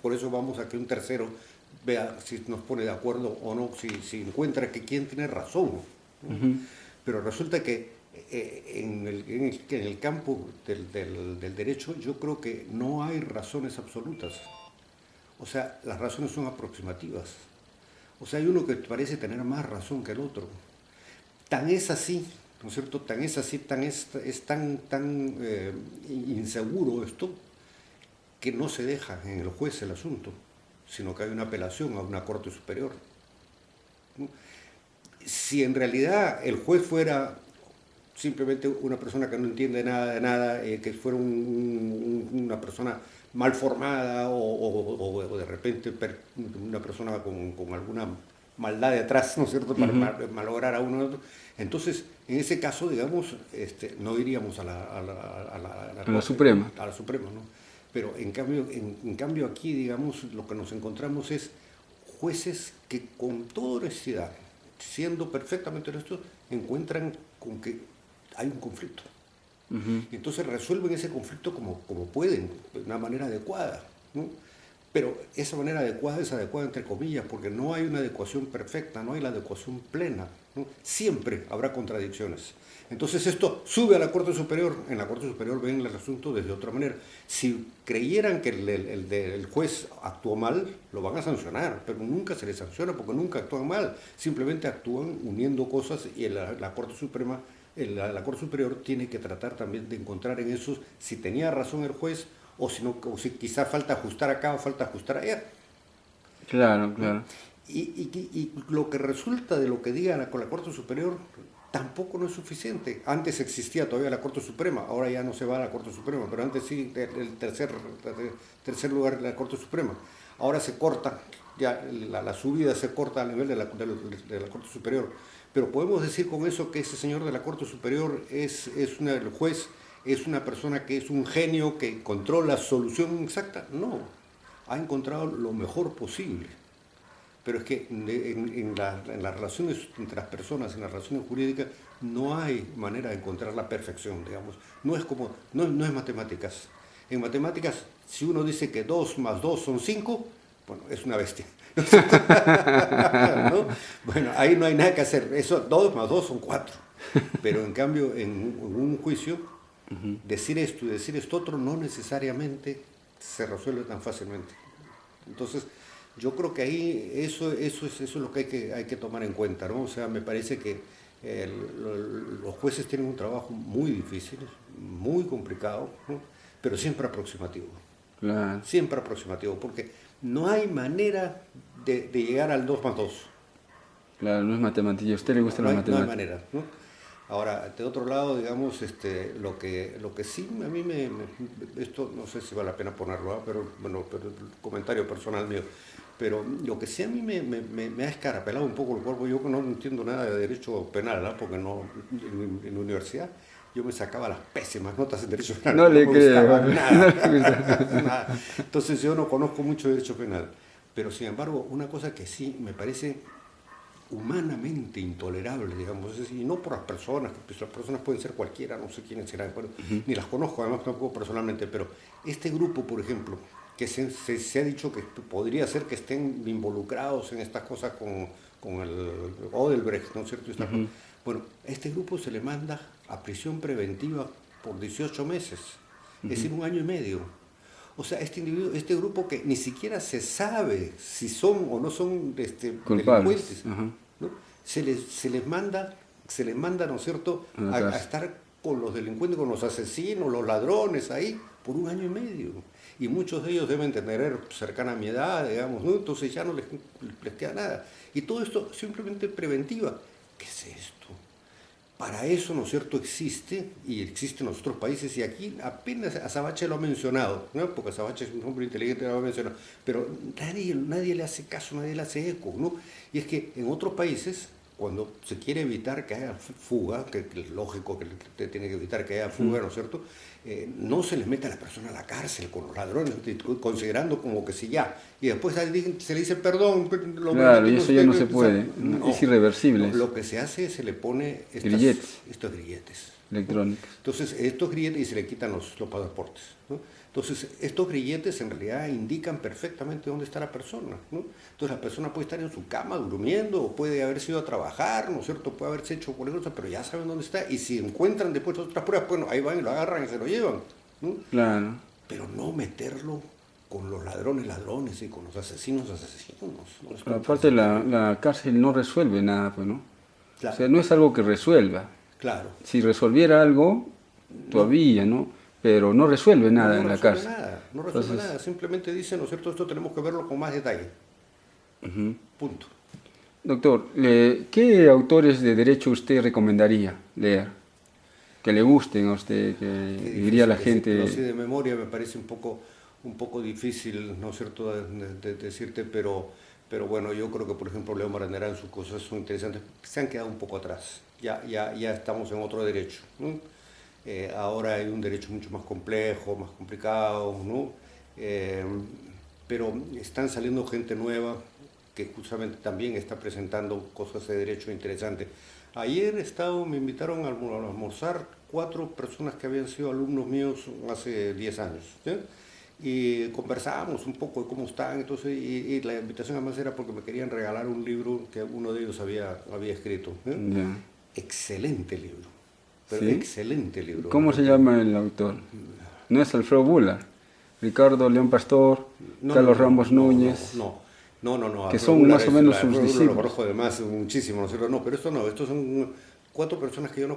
Por eso vamos a que un tercero vea si nos pone de acuerdo o no, si encuentra que quién tiene razón, ¿no? Pero resulta que en el campo del derecho yo creo que no hay razones absolutas. O sea, las razones son aproximativas. O sea, hay uno que parece tener más razón que el otro. Tan es así, ¿no es cierto? Tan es así, es tan inseguro esto, que no se deja en el juez el asunto, sino que hay una apelación a una corte superior, ¿no? Si en realidad el juez fuera simplemente una persona que no entiende nada de nada, que fuera una persona mal formada o de repente una persona con alguna maldad detrás, ¿no es cierto?, para malograr a uno u otro, entonces en ese caso, digamos, no iríamos a la Suprema. A la Suprema, ¿no? Pero en cambio aquí, digamos, lo que nos encontramos es jueces que con toda honestidad, siendo perfectamente honestos, encuentran con que hay un conflicto. Entonces resuelven ese conflicto como pueden, de una manera adecuada, ¿no? Pero esa manera adecuada es adecuada entre comillas, porque no hay una adecuación perfecta, no hay la adecuación plena, ¿no? Siempre habrá contradicciones. Entonces esto sube a la Corte Superior, en la Corte Superior ven el asunto desde otra manera. Si creyeran que el juez actuó mal, lo van a sancionar, pero nunca se les sanciona porque nunca actúan mal, simplemente actúan uniendo cosas y la Corte Suprema, la Corte Superior tiene que tratar también de encontrar en eso si tenía razón el juez o si quizá falta ajustar acá o falta ajustar allá. Claro, claro. Y lo que resulta de lo que diga la Corte Superior tampoco no es suficiente. Antes existía todavía la Corte Suprema, ahora ya no se va a la Corte Suprema, pero antes sí, el tercer lugar de la Corte Suprema. Ahora se corta, ya la subida se corta a nivel de la Corte Superior. Pero podemos decir con eso que ese señor de la Corte Superior el juez es una persona que es un genio que encontró la solución exacta. No, ha encontrado lo mejor posible. Pero es que en las relaciones entre las personas, en las relaciones jurídicas, no hay manera de encontrar la perfección, digamos. No es matemáticas. En matemáticas, si uno dice que 2 más 2 son 5, bueno, es una bestia. ¿No? Bueno, ahí no hay nada que hacer. Eso, 2 más 2 son 4. Pero en cambio, en un juicio, decir esto y decir esto otro no necesariamente se resuelve tan fácilmente. Entonces, yo creo que ahí eso es lo que hay que tomar en cuenta, ¿no? O sea, me parece que los jueces tienen un trabajo muy difícil, muy complicado, ¿no? Pero siempre aproximativo. Claro. Siempre aproximativo, porque no hay manera de llegar al 2 más 2. Claro, no es matemática. ¿A usted le gusta la matemática? No hay manera, ¿no? Ahora, de otro lado, digamos, lo que sí a mí esto no sé si vale la pena ponerlo, ¿eh? Pero comentario personal mío, pero lo que sí a mí me ha escarapelado un poco el cuerpo, yo no entiendo nada de derecho penal, ¿eh? Porque no, en la universidad yo me sacaba las pésimas notas en derecho penal. No le creo. Nada. Entonces yo no conozco mucho derecho penal. Pero sin embargo, una cosa que sí me parece humanamente intolerable, digamos, y no por las personas, que pues las personas pueden ser cualquiera, no sé quiénes serán, bueno, ni las conozco además tampoco personalmente, pero este grupo, por ejemplo, que se ha dicho que podría ser que estén involucrados en estas cosas con el Odebrecht, ¿no es cierto? Bueno, a este grupo se le manda a prisión preventiva por 18 meses, es decir, un año y medio. O sea, este grupo que ni siquiera se sabe si son o no son delincuentes, ¿no? se les manda, ¿no es cierto?, a estar con los delincuentes, con los asesinos, los ladrones ahí, por un año y medio. Y muchos de ellos deben tener cercana a mi edad, digamos, ¿no? Entonces ya no les queda nada. Y todo esto simplemente preventiva. ¿Qué es esto? Para eso, ¿no es cierto?, existe, y existe en los otros países, y aquí apenas Azabache lo ha mencionado, ¿no? Porque Azabache es un hombre inteligente, lo ha mencionado, pero nadie le hace caso, nadie le hace eco, ¿no? Y es que en otros países, cuando se quiere evitar que haya fuga, que es lógico que usted tiene que evitar que haya fuga, ¿no es cierto?, no se les mete a la persona a la cárcel con los ladrones, considerando como que si ya, y después se le dice perdón. Claro, y eso ya no se puede, es irreversible. Lo que se hace es se le pone estos grilletes electrónicos. Entonces, estos grilletes, y se le quitan los pasaportes, ¿no? Entonces, estos grilletes en realidad indican perfectamente dónde está la persona, ¿no? Entonces, la persona puede estar en su cama durmiendo, o puede haberse ido a trabajar, ¿no es cierto?, puede haberse hecho cualquier cosa, pero ya saben dónde está, y si encuentran después otras pruebas, bueno, ahí van y lo agarran y se lo llevan, ¿no? Claro. Pero no meterlo con los ladrones y con los asesinos. ¿No? Pero aparte, la cárcel no resuelve nada, pues, ¿no? Claro. O sea, no es algo que resuelva. Claro. Si resolviera algo, todavía, ¿no? Pero no resuelve nada en la cárcel. No resuelve nada, simplemente dice, ¿no es cierto?, esto tenemos que verlo con más detalle. Punto. Doctor, ¿qué autores de derecho usted recomendaría leer? Que le gusten a usted, que diría la gente. Así de memoria me parece un poco difícil, ¿no es cierto?, de decirte, pero bueno, yo creo que, por ejemplo, Leo Maranderán, sus cosas son interesantes, se han quedado un poco atrás, ya estamos en otro derecho, ¿no? Ahora hay un derecho mucho más complejo, más complicado, ¿no? Pero están saliendo gente nueva que justamente también está presentando cosas de derecho interesantes. Ayer me invitaron a almorzar 4 personas que habían sido alumnos míos hace 10 años, ¿sí? Y conversábamos un poco de cómo están, entonces, y la invitación además era porque me querían regalar un libro que uno de ellos había escrito, ¿sí? Yeah. Excelente libro. Pero ¿Sí? Excelente libro. ¿Cómo se llama el autor? ¿No es Alfredo Bula? Ricardo León Pastor, Carlos Ramos Núñez. No. Que son más o menos sus discípulos. Lo conozco además muchísimo, ¿no? Pero estos son 4 personas que yo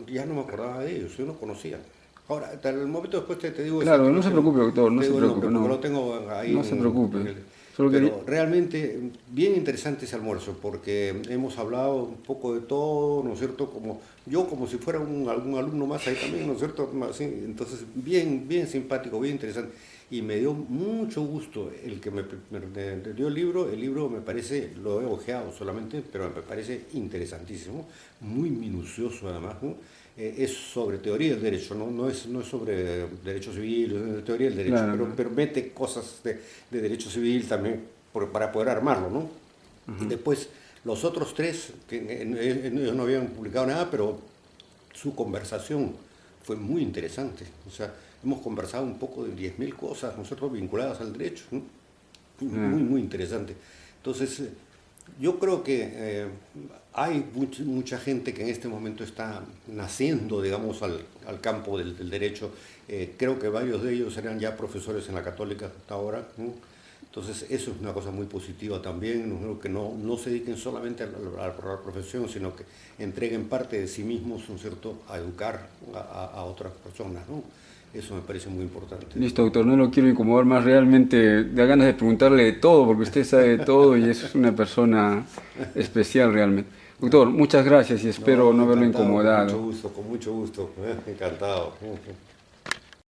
ya no me acordaba de ellos, yo no conocía. Ahora, hasta el momento después te digo... Claro, no se preocupe, doctor, no se preocupe. No, lo tengo ahí. No se preocupe. Pero realmente bien interesante ese almuerzo, porque hemos hablado un poco de todo, ¿no es cierto? Como si fuera algún alumno más ahí también, ¿no es cierto? Así, entonces, bien simpático, bien interesante. Y me dio mucho gusto el que me dio el libro me parece, lo he ojeado solamente, pero me parece interesantísimo, muy minucioso además, ¿no? Es sobre teoría del derecho, no es sobre derecho civil, es teoría del derecho, claro, pero mete cosas de derecho civil también para poder armarlo, ¿no? Después, los otros 3, que ellos no habían publicado nada, pero su conversación fue muy interesante, o sea, hemos conversado un poco de 10.000 cosas, ¿no es cierto?, vinculadas al derecho, ¿no? Muy interesante. Entonces, yo creo que hay mucha gente que en este momento está naciendo, digamos, al campo del derecho. Creo que varios de ellos eran ya profesores en la Católica hasta ahora, ¿no? Entonces, eso es una cosa muy positiva también, ¿no? Que no se dediquen solamente a la profesión, sino que entreguen parte de sí mismos, ¿no es cierto?, a educar a otras personas, ¿no? Eso me parece muy importante. Listo, doctor, no lo quiero incomodar más, realmente da ganas de preguntarle de todo, porque usted sabe de todo y es una persona especial realmente. Doctor, muchas gracias y espero no haberlo incomodado. Con mucho gusto, encantado.